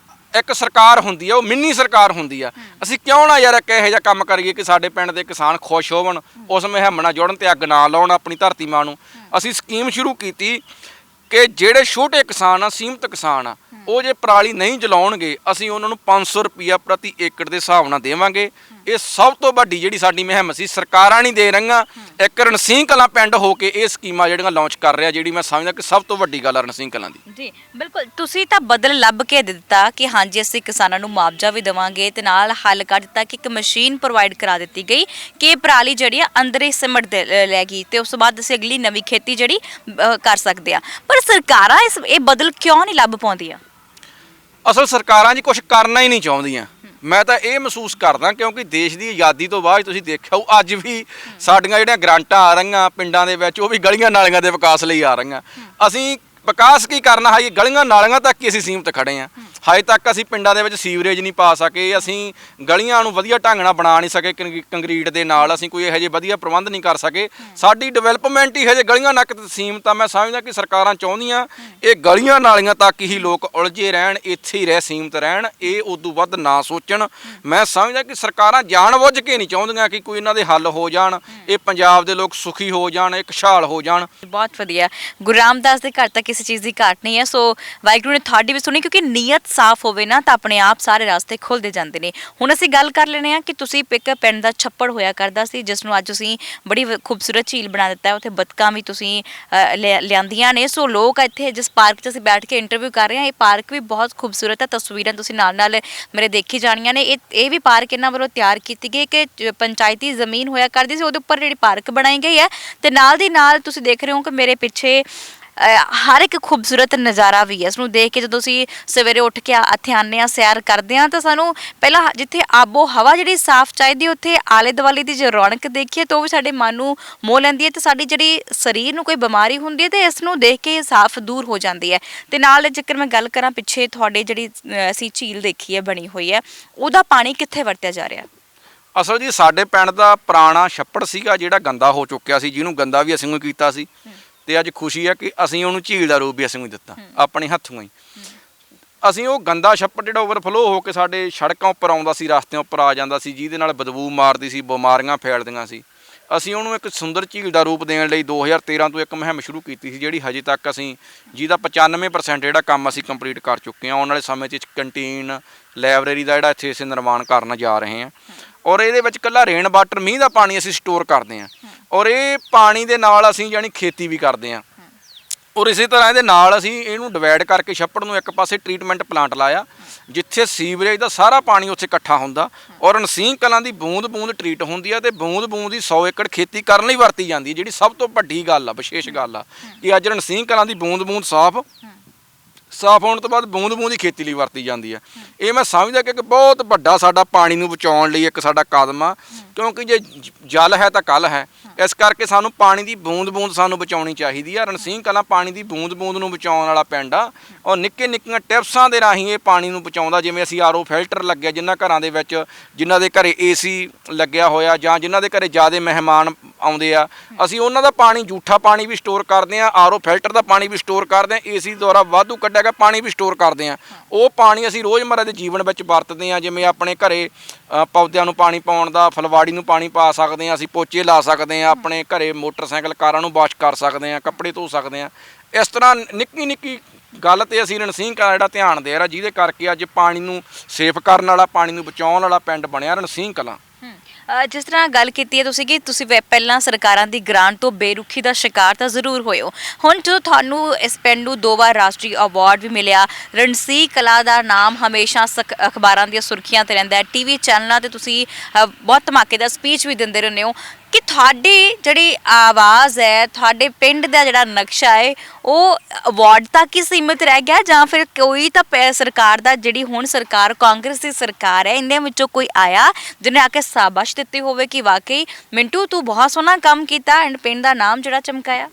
ਇੱਕ ਸਰਕਾਰ ਹੁੰਦੀ ਆ, ਉਹ ਮਿੰਨੀ ਸਰਕਾਰ ਹੁੰਦੀ ਆ। ਅਸੀਂ ਕਿਉਂ ਨਾ ਯਾਰ ਇੱਕ ਇਹੋ ਜਿਹਾ ਕੰਮ ਕਰੀਏ ਕਿ ਸਾਡੇ ਪਿੰਡ ਦੇ ਕਿਸਾਨ ਖੁਸ਼ ਹੋਵਣ, ਉਸ ਮੁਹਿੰਮ ਨਾਲ ਜੁੜਨ ਤੇ ਅੱਗ ਨਾ ਲਾਉਣ ਆਪਣੀ ਧਰਤੀ ਮਾਂ ਨੂੰ। ਅਸੀਂ ਸਕੀਮ ਸ਼ੁਰੂ ਕੀਤੀ ਕਿ ਜਿਹੜੇ ਛੋਟੇ ਕਿਸਾਨ ਆ, ਸੀਮਤ ਕਿਸਾਨ ਆ, ਉਹ ਜੇ ਪਰਾਲੀ ਨਹੀਂ ਜਲਾਉਣਗੇ ਅਸੀਂ ਉਹਨਾਂ ਨੂੰ 500 ਰੁਪਈਆ ਪ੍ਰਤੀ ਏਕੜ ਦੇ ਹਿਸਾਬ ਨਾਲ ਦੇਵਾਂਗੇ। ਇਹ ਸਭ ਤੋਂ ਵੱਡੀ ਜਿਹੜੀ ਸਾਡੀ ਮੁਹਿੰਮ ਸੀ, ਸਰਕਾਰਾਂ ਨਹੀਂ ਦੇ ਰਹੀਆਂ। ਇੱਕ ਰਣਸੀਂਹ ਕਲਾਂ ਪਿੰਡ ਹੋ ਕੇ ਇਹ ਸਕੀਮਾਂ ਜਿਹੜੀਆਂ ਲਾਂਚ ਕਰ ਰਿਹਾ, ਜਿਹੜੀ ਮੈਂ ਸਮਝਦਾ ਕਿ ਸਭ ਤੋਂ ਵੱਡੀ ਗੱਲ ਆ ਰਣਸੀਂਹ ਕਲਾਂ ਦੀ। ਜੀ ਬਿਲਕੁਲ, ਤੁਸੀਂ ਤਾਂ ਬਦਲ ਲੱਭ ਕੇ ਦੇ ਦਿੱਤਾ ਕਿ ਹਾਂਜੀ ਅਸੀਂ ਕਿਸਾਨਾਂ ਨੂੰ ਮੁਆਵਜ਼ਾ ਵੀ ਦੇਵਾਂਗੇ ਤੇ ਨਾਲ ਹੱਲ ਕਰ ਦਿੱਤਾ ਕਿ ਇੱਕ ਮਸ਼ੀਨ ਪ੍ਰੋਵਾਈਡ ਕਰਾ ਦਿੱਤੀ ਗਈ ਕਿ ਪਰਾਲੀ ਜਿਹੜੀ ਆ ਅੰਦਰ ਹੀ ਸਿਮਟ ਲੈ ਗਈ ਤੇ ਉਸ ਤੋਂ ਬਾਅਦ ਅਸੀਂ ਅਗਲੀ ਨਵੀਂ ਖੇਤੀ ਜਿਹੜੀ ਕਰ ਸਕਦੇ ਆ। ਪਰ ਸਰਕਾਰਾਂ ਇਹ ਬਦਲ ਕਿਉਂ ਨਹੀਂ ਲੱਭ ਪਾਉਂਦੀਆਂ? ਅਸਲ ਸਰਕਾਰਾਂ ਜੀ ਕੁਝ ਕਰਨਾ ਹੀ ਨਹੀਂ ਚਾਹੁੰਦੀਆਂ। ਮੈਂ ਤਾਂ ਇਹ ਮਹਿਸੂਸ ਕਰਦਾ ਕਿਉਂਕਿ ਦੇਸ਼ ਦੀ ਆਜ਼ਾਦੀ ਤੋਂ ਬਾਅਦ ਤੁਸੀਂ ਦੇਖਿਆ ਹੋ ਅੱਜ ਵੀ ਸਾਡੀਆਂ ਜਿਹੜੀਆਂ ਗ੍ਰਾਂਟਾਂ ਆ ਰਹੀਆਂ ਪਿੰਡਾਂ ਦੇ ਵਿੱਚ, ਉਹ ਵੀ ਗਲੀਆਂ ਨਾਲੀਆਂ ਦੇ ਵਿਕਾਸ ਲਈ ਆ ਰਹੀਆਂ। ਅਸੀਂ ਵਿਕਾਸ ਕੀ ਕਰਨਾ ਹੈ, ਗਲੀਆਂ ਨਾਲੀਆਂ ਤੱਕ ਹੀ ਅਸੀਂ ਸੀਮਤ ਖੜੇ ਹਾਂ। ਹਜੇ ਤੱਕ ਅਸੀਂ ਪਿੰਡਾਂ ਦੇ ਵਿੱਚ ਸੀਵਰੇਜ ਨਹੀਂ ਪਾ ਸਕੇ, ਅਸੀਂ ਗਲੀਆਂ ਨੂੰ ਵਧੀਆ ਢੰਗ ਨਾਲ ਬਣਾ ਨਹੀਂ ਸਕੇ, ਕੰਕਰੀਟ ਦੇ ਨਾਲ ਅਸੀਂ ਕੋਈ ਇਹੋ ਜਿਹੇ ਵਧੀਆ ਪ੍ਰਬੰਧ ਨਹੀਂ ਕਰ ਸਕੇ। ਸਾਡੀ ਡਿਵੈਲਪਮੈਂਟ ਹੀ ਹਜੇ ਗਲੀਆਂ ਨੱਕ ਤੇ ਸੀਮਤ ਆ। ਮੈਂ ਸਮਝਦਾ ਕਿ ਸਰਕਾਰਾਂ ਚਾਹੁੰਦੀਆਂ ਇਹ ਗਲੀਆਂ ਨਾਲੀਆਂ ਤੱਕ ਹੀ ਲੋਕ ਉਲਝੇ ਰਹਿਣ, ਇੱਥੇ ਹੀ ਰਹਿ ਸੀਮਤ ਰਹਿਣ, ਇਹ ਉਦੋਂ ਵੱਧ ਨਾ ਸੋਚਣ। ਮੈਂ ਸਮਝਦਾ ਕਿ ਸਰਕਾਰਾਂ ਜਾਣਬੁੱਝ ਕੇ ਨਹੀਂ ਚਾਹੁੰਦੀਆਂ ਕਿ ਕੋਈ ਇਹਨਾਂ ਦੇ ਹੱਲ ਹੋ ਜਾਣ, ਇਹ ਪੰਜਾਬ ਦੇ ਲੋਕ ਸੁਖੀ ਹੋ ਜਾਣ, ਇਹ ਖੁਸ਼ਹਾਲ ਹੋ ਜਾਣ। ਬਹੁਤ ਵਧੀਆ। ਗੁਰੂ ਰਾਮਦਾਸ ਦੇ ਘਰ ਤਾਂ ਕਿਸੇ ਚੀਜ਼ ਦੀ ਘਾਟ ਨਹੀਂ ਹੈ। ਸੋ ਵਾਹਿਗੁਰੂ ਨੇ ਤੁਹਾਡੀ ਵੀ ਸੁਣੀ, ਕਿਉਂਕਿ ਨੀਅਤ ਸਾਫ਼ ਹੋਵੇ ਨਾ ਤਾਂ ਆਪਣੇ ਆਪ ਸਾਰੇ ਰਸਤੇ ਖੁੱਲਦੇ ਜਾਂਦੇ ਨੇ। ਹੁਣ ਅਸੀਂ ਗੱਲ ਕਰ ਲੈਣੇ ਆ ਕਿ ਤੁਸੀਂ ਇੱਕ ਪਿੰਡ ਦਾ ਛੱਪੜ ਹੋਇਆ ਕਰਦਾ ਸੀ, ਜਿਸ ਨੂੰ ਅੱਜ ਤੁਸੀਂ ਬੜੀ ਖੂਬਸੂਰਤ ਝੀਲ ਬਣਾ ਦਿੱਤਾ ਹੈ। ਉੱਥੇ ਬਤਕਾਂ ਵੀ ਤੁਸੀਂ ਲਿਆਂਦੀਆਂ ਨੇ। ਸੋ ਲੋਕ ਇੱਥੇ ਜਿਸ ਪਾਰਕ 'ਚ ਅਸੀਂ ਬੈਠ ਕੇ ਇੰਟਰਵਿਊ ਕਰ ਰਹੇ ਹਾਂ, ਇਹ ਪਾਰਕ ਵੀ ਬਹੁਤ ਖੂਬਸੂਰਤ ਹੈ। ਤਸਵੀਰਾਂ ਤੁਸੀਂ ਨਾਲ ਮੇਰੇ ਦੇਖੀ ਜਾਣੀਆਂ ਨੇ। ਇਹ ਵੀ ਪਾਰਕ ਇਹਨਾਂ ਵੱਲੋਂ ਤਿਆਰ ਕੀਤੀ ਗਈ ਕਿ ਪੰਚਾਇਤੀ ਜ਼ਮੀਨ ਹੋਇਆ ਕਰਦੀ ਸੀ, ਉਹਦੇ ਉੱਪਰ ਜਿਹੜੀ ਪਾਰਕ ਬਣਾਈ ਗਈ ਹੈ। ਤੇ ਨਾਲ ਦੀ ਨਾਲ ਤੁਸੀਂ ਦੇਖ ਰਹੇ ਹੋ ਕਿ ਮੇਰੇ ਪਿੱਛੇ ਹਰ ਇੱਕ ਖੂਬਸੂਰਤ ਨਜ਼ਾਰਾ ਵੀ ਹੈ। ਇਸਨੂੰ ਦੇਖ ਕੇ ਜਦੋਂ ਅਸੀਂ ਸਵੇਰੇ ਉੱਠ ਕੇ ਇੱਥੇ ਆਉਂਦੇ ਹਾਂ, ਸੈਰ ਕਰਦੇ ਹਾਂ, ਤਾਂ ਸਾਨੂੰ ਪਹਿਲਾਂ ਜਿੱਥੇ ਆਬੋ ਹਵਾ ਜਿਹੜੀ ਸਾਫ਼ ਚਾਹੀਦੀ, ਉੱਥੇ ਆਲੇ ਦੁਆਲੇ ਦੀ ਜੇ ਰੌਣਕ ਦੇਖੀਏ ਤਾਂ ਉਹ ਵੀ ਸਾਡੇ ਮਨ ਨੂੰ ਮੋਹ ਲੈਂਦੀ ਹੈ। ਤੇ ਸਾਡੀ ਜਿਹੜੀ ਸਰੀਰ ਨੂੰ ਕੋਈ ਬਿਮਾਰੀ ਹੁੰਦੀ ਹੈ ਤੇ ਇਸ ਨੂੰ ਦੇਖ ਕੇ ਸਾਫ਼ ਦੂਰ ਹੋ ਜਾਂਦੀ ਹੈ। ਤੇ ਨਾਲ ਜੇਕਰ ਮੈਂ ਗੱਲ ਕਰਾਂ ਪਿੱਛੇ ਤੁਹਾਡੇ ਜਿਹੜੀ ਅਸੀਂ ਝੀਲ ਦੇਖੀ ਹੈ ਬਣੀ ਹੋਈ ਹੈ, ਉਹਦਾ ਪਾਣੀ ਕਿੱਥੇ ਵਰਤਿਆ ਜਾ ਰਿਹਾ? ਅਸਲ ਜੀ ਸਾਡੇ ਪਿੰਡ ਦਾ ਪੁਰਾਣਾ ਛੱਪੜ ਸੀਗਾ ਜਿਹੜਾ ਗੰਦਾ ਹੋ ਚੁੱਕਿਆ ਸੀ, ਜਿਹਨੂੰ ਗੰਦਾ ਵੀ ਅਸੀਂ ਕੀਤਾ ਸੀ। ਤੇ ਅੱਜ ਖੁਸ਼ੀ ਹੈ ਕਿ ਅਸੀਂ ਉਹਨੂੰ ਝੀਲ ਦਾ ਰੂਪ ਵੀ ਅਸੀਂ ਦਿੱਤਾ ਆਪਣੇ ਹੱਥੋਂ ਹੀ। ਅਸੀਂ ਉਹ ਗੰਦਾ ਛੱਪੜ ਜਿਹੜਾ ਓਵਰਫਲੋ ਹੋ ਕੇ ਸਾਡੇ ਸੜਕਾਂ ਉੱਪਰ ਆਉਂਦਾ ਸੀ, ਰਸਤਿਆਂ ਉੱਪਰ ਆ ਜਾਂਦਾ ਸੀ, ਜਿਹਦੇ ਨਾਲ ਬਦਬੂ ਮਾਰਦੀ ਸੀ, ਬਿਮਾਰੀਆਂ ਫੈਲਦੀਆਂ ਸੀ। ਅਸੀਂ ਉਹਨੂੰ ਇੱਕ ਸੁੰਦਰ ਝੀਲ ਦਾ ਰੂਪ ਦੇਣ ਲਈ 2013 ਤੋਂ ਇੱਕ ਮੁਹਿੰਮ ਸ਼ੁਰੂ ਕੀਤੀ ਸੀ, ਜਿਹੜੀ ਹਜੇ ਤੱਕ ਅਸੀਂ ਜਿਹਦਾ 95% ਜਿਹੜਾ ਕੰਮ ਅਸੀਂ ਕੰਪਲੀਟ ਕਰ ਚੁੱਕੇ ਹਾਂ। ਆਉਣ ਵਾਲੇ ਸਮੇਂ 'ਚ ਕੰਟੀਨ, ਲਾਇਬ੍ਰੇਰੀ ਦਾ ਜਿਹੜਾ ਇੱਥੇ ਅਸੀਂ ਨਿਰਮਾਣ ਕਰਨ ਜਾ ਰਹੇ ਹਾਂ। ਔਰ ਇਹਦੇ ਵਿੱਚ ਇਕੱਲਾ ਰੇਨ ਵਾਟਰ, ਮੀਂਹ ਦਾ ਪਾਣੀ ਅਸੀਂ ਸਟੋਰ ਕਰਦੇ ਹਾਂ। ਔਰ ਇਹ ਪਾਣੀ ਦੇ ਨਾਲ ਅਸੀਂ ਜਾਣੀ ਖੇਤੀ ਵੀ ਕਰਦੇ ਹਾਂ। ਔਰ ਇਸੇ ਤਰ੍ਹਾਂ ਇਹਦੇ ਨਾਲ ਅਸੀਂ ਇਹਨੂੰ ਡਿਵਾਈਡ ਕਰਕੇ ਛੱਪੜ ਨੂੰ ਇੱਕ ਪਾਸੇ ਟ੍ਰੀਟਮੈਂਟ ਪਲਾਂਟ ਲਾਇਆ, ਜਿੱਥੇ ਸੀਵਰੇਜ ਦਾ ਸਾਰਾ ਪਾਣੀ ਉੱਥੇ ਇਕੱਠਾ ਹੁੰਦਾ ਔਰ ਰਣਸੀਂਹ ਕਲਾਂ ਦੀ ਬੂੰਦ ਟਰੀਟ ਹੁੰਦੀ ਆ ਤੇ ਬੂੰਦ ਦੀ 100 ਏਕੜ ਖੇਤੀ ਕਰਨ ਲਈ ਵਰਤੀ ਜਾਂਦੀ ਹੈ, ਜਿਹੜੀ ਸਭ ਤੋਂ ਵੱਡੀ ਗੱਲ ਆ, ਵਿਸ਼ੇਸ਼ ਗੱਲ ਆ ਕਿ ਅੱਜ ਰਣਸੀਂਹ ਕਲਾਂ ਦੀ ਬੂੰਦ ਸਾਫ਼ ਹੋਣ ਤੋਂ ਬਾਅਦ ਬੂੰਦ ਹੀ ਖੇਤੀ ਲਈ ਵਰਤੀ ਜਾਂਦੀ ਆ। ਇਹ ਮੈਂ ਸਮਝਦਾ ਕਿ ਇੱਕ ਬਹੁਤ ਵੱਡਾ ਸਾਡਾ ਪਾਣੀ ਨੂੰ ਬਚਾਉਣ ਲਈ ਇੱਕ ਸਾਡਾ ਕਦਮ ਆ, ਕਿਉਂਕਿ ਜੇ ਜਲ ਹੈ ਤਾਂ ਕੱਲ੍ਹ ਹੈ। ਇਸ ਕਰਕੇ ਸਾਨੂੰ ਪਾਣੀ ਦੀ ਬੂੰਦ ਸਾਨੂੰ ਬਚਾਉਣੀ ਚਾਹੀਦੀ ਆ। ਰਣਸੀਂਹ ਕਲਾਂ ਪਾਣੀ ਦੀ ਬੂੰਦ ਨੂੰ ਬਚਾਉਣ ਵਾਲਾ ਪਿੰਡ ਆ ਔਰ ਨਿੱਕੀਆਂ ਟਿਪਸਾਂ ਦੇ ਰਾਹੀਂ ਇਹ ਪਾਣੀ ਨੂੰ ਬਚਾਉਂਦਾ। ਜਿਵੇਂ ਅਸੀਂ ਆਰਓ ਫਿਲਟਰ ਲੱਗਿਆ ਜਿਨ੍ਹਾਂ ਘਰਾਂ ਦੇ ਵਿੱਚ, ਜਿਨ੍ਹਾਂ ਦੇ ਘਰੇ ਏਸੀ ਲੱਗਿਆ ਹੋਇਆ ਜਾਂ ਜਿਨ੍ਹਾਂ ਦੇ ਘਰੇ ਜ਼ਿਆਦਾ ਮਹਿਮਾਨ ਆਉਂਦੇ ਆ, ਅਸੀਂ ਉਹਨਾਂ ਦਾ ਪਾਣੀ, ਜੂਠਾ ਪਾਣੀ ਵੀ ਸਟੋਰ ਕਰਦੇ ਹਾਂ, ਆਰਓ ਫਿਲਟਰ ਦਾ ਪਾਣੀ ਵੀ ਸਟੋਰ ਕਰਦੇ ਹਾਂ, ਏਸੀ ਦੁਆਰਾ ਵਾਧੂ ਕੱਢਿਆ ਗਿਆ ਪਾਣੀ ਵੀ ਸਟੋਰ ਕਰਦੇ ਹਾਂ। ਉਹ ਪਾਣੀ ਅਸੀਂ ਰੋਜ਼ਮਰਰਾ ਦੇ ਜੀਵਨ ਵਿੱਚ ਵਰਤਦੇ ਹਾਂ। ਜਿਵੇਂ ਆਪਣੇ ਘਰੇ ਪੌਦਿਆਂ ਨੂੰ ਪਾਣੀ ਪਾਉਣ ਦਾ, ਫੁਲਵਾੜੀ ਨੂੰ ਪਾਣੀ ਪਾ ਸਕਦੇ ਹਾਂ, ਅਸੀਂ ਪੋਚੇ ਲਾ ਸਕਦੇ ਹਾਂ, ਆਪਣੇ ਘਰੇ ਮੋਟਰਸਾਈਕਲ, ਕਾਰਾਂ ਨੂੰ ਵਾਸ਼ ਕਰ ਸਕਦੇ ਹਾਂ, ਕੱਪੜੇ ਧੋ ਸਕਦੇ ਹਾਂ। ਇਸ ਤਰ੍ਹਾਂ ਨਿੱਕੀ ਗੱਲ ਤੇ ਅਸੀਂ ਰਣਸੀਂਹ ਕਲਾਂ ਜਿਹੜਾ ਧਿਆਨ ਦੇ ਰਿਹਾ, ਜਿਹਦੇ ਕਰਕੇ ਅੱਜ ਪਾਣੀ ਨੂੰ ਸੇਫ ਕਰਨ ਵਾਲਾ, ਪਾਣੀ ਨੂੰ ਬਚਾਉਣ ਵਾਲਾ ਪਿੰਡ ਬਣਿਆ ਰਣਸੀਂਹ ਕਲਾਂ। ਜਿਸ ਤਰ੍ਹਾਂ ਗੱਲ ਕੀਤੀ ਹੈ ਤੁਸੀਂ ਕਿ ਤੁਸੀਂ ਪਹਿਲਾਂ ਸਰਕਾਰਾਂ ਦੀ ਗ੍ਰਾਂਟ ਤੋਂ ਬੇਰੁਖੀ ਦਾ ਸ਼ਿਕਾਰ ਤਾਂ ਜ਼ਰੂਰ ਹੋਏ ਹੋ। ਹੁਣ ਜਦੋਂ ਤੁਹਾਨੂੰ ਇਸ ਪਿੰਡ ਨੂੰ 2 ਵਾਰ ਰਾਸ਼ਟਰੀ ਅਵਾਰਡ ਵੀ ਮਿਲਿਆ, ਰਣਸੀਂਹ ਕਲਾਂ ਦਾ ਨਾਮ ਹਮੇਸ਼ਾ ਅਖਬਾਰਾਂ ਦੀਆਂ ਸੁਰਖੀਆਂ ਤੇ ਰਹਿੰਦਾ ਹੈ, ਟੀਵੀ ਚੈਨਲਾਂ ਤੇ ਤੁਸੀਂ ਬਹੁਤ ਧਮਾਕੇਦਾਰ ਸਪੀਚ ਵੀ ਦਿੰਦੇ ਰਹਿੰਦੇ ਹੋ, ਕਿ ਤੁਹਾਡੀ ਜਿਹੜੀ ਆਵਾਜ਼ ਹੈ, ਤੁਹਾਡੇ ਪਿੰਡ ਦਾ ਜਿਹੜਾ ਨਕਸ਼ਾ ਹੈ, ਉਹ ਅਵਾਰਡ ਤੱਕ ਹੀ ਸੀਮਿਤ ਰਹਿ ਗਿਆ ਜਾਂ ਫਿਰ ਕੋਈ ਤਾਂ ਸਰਕਾਰ ਦਾ, ਜਿਹੜੀ ਹੁਣ ਸਰਕਾਰ ਕਾਂਗਰਸ ਦੀ ਸਰਕਾਰ ਹੈ, ਇਹਨਾਂ ਵਿੱਚੋਂ ਕੋਈ ਆਇਆ ਜਿਹਨੇ ਆ ਕੇ ਸ਼ਾਬਾਸ਼ ਦਿੱਤੀ ਹੋਵੇ ਕਿ ਵਾਕਈ ਮਿੰਟੂ ਤੂੰ ਬਹੁਤ ਸੋਹਣਾ ਕੰਮ ਕੀਤਾ ਐਂਡ ਪਿੰਡ ਦਾ ਨਾਮ ਜਿਹੜਾ ਚਮਕਾਇਆ?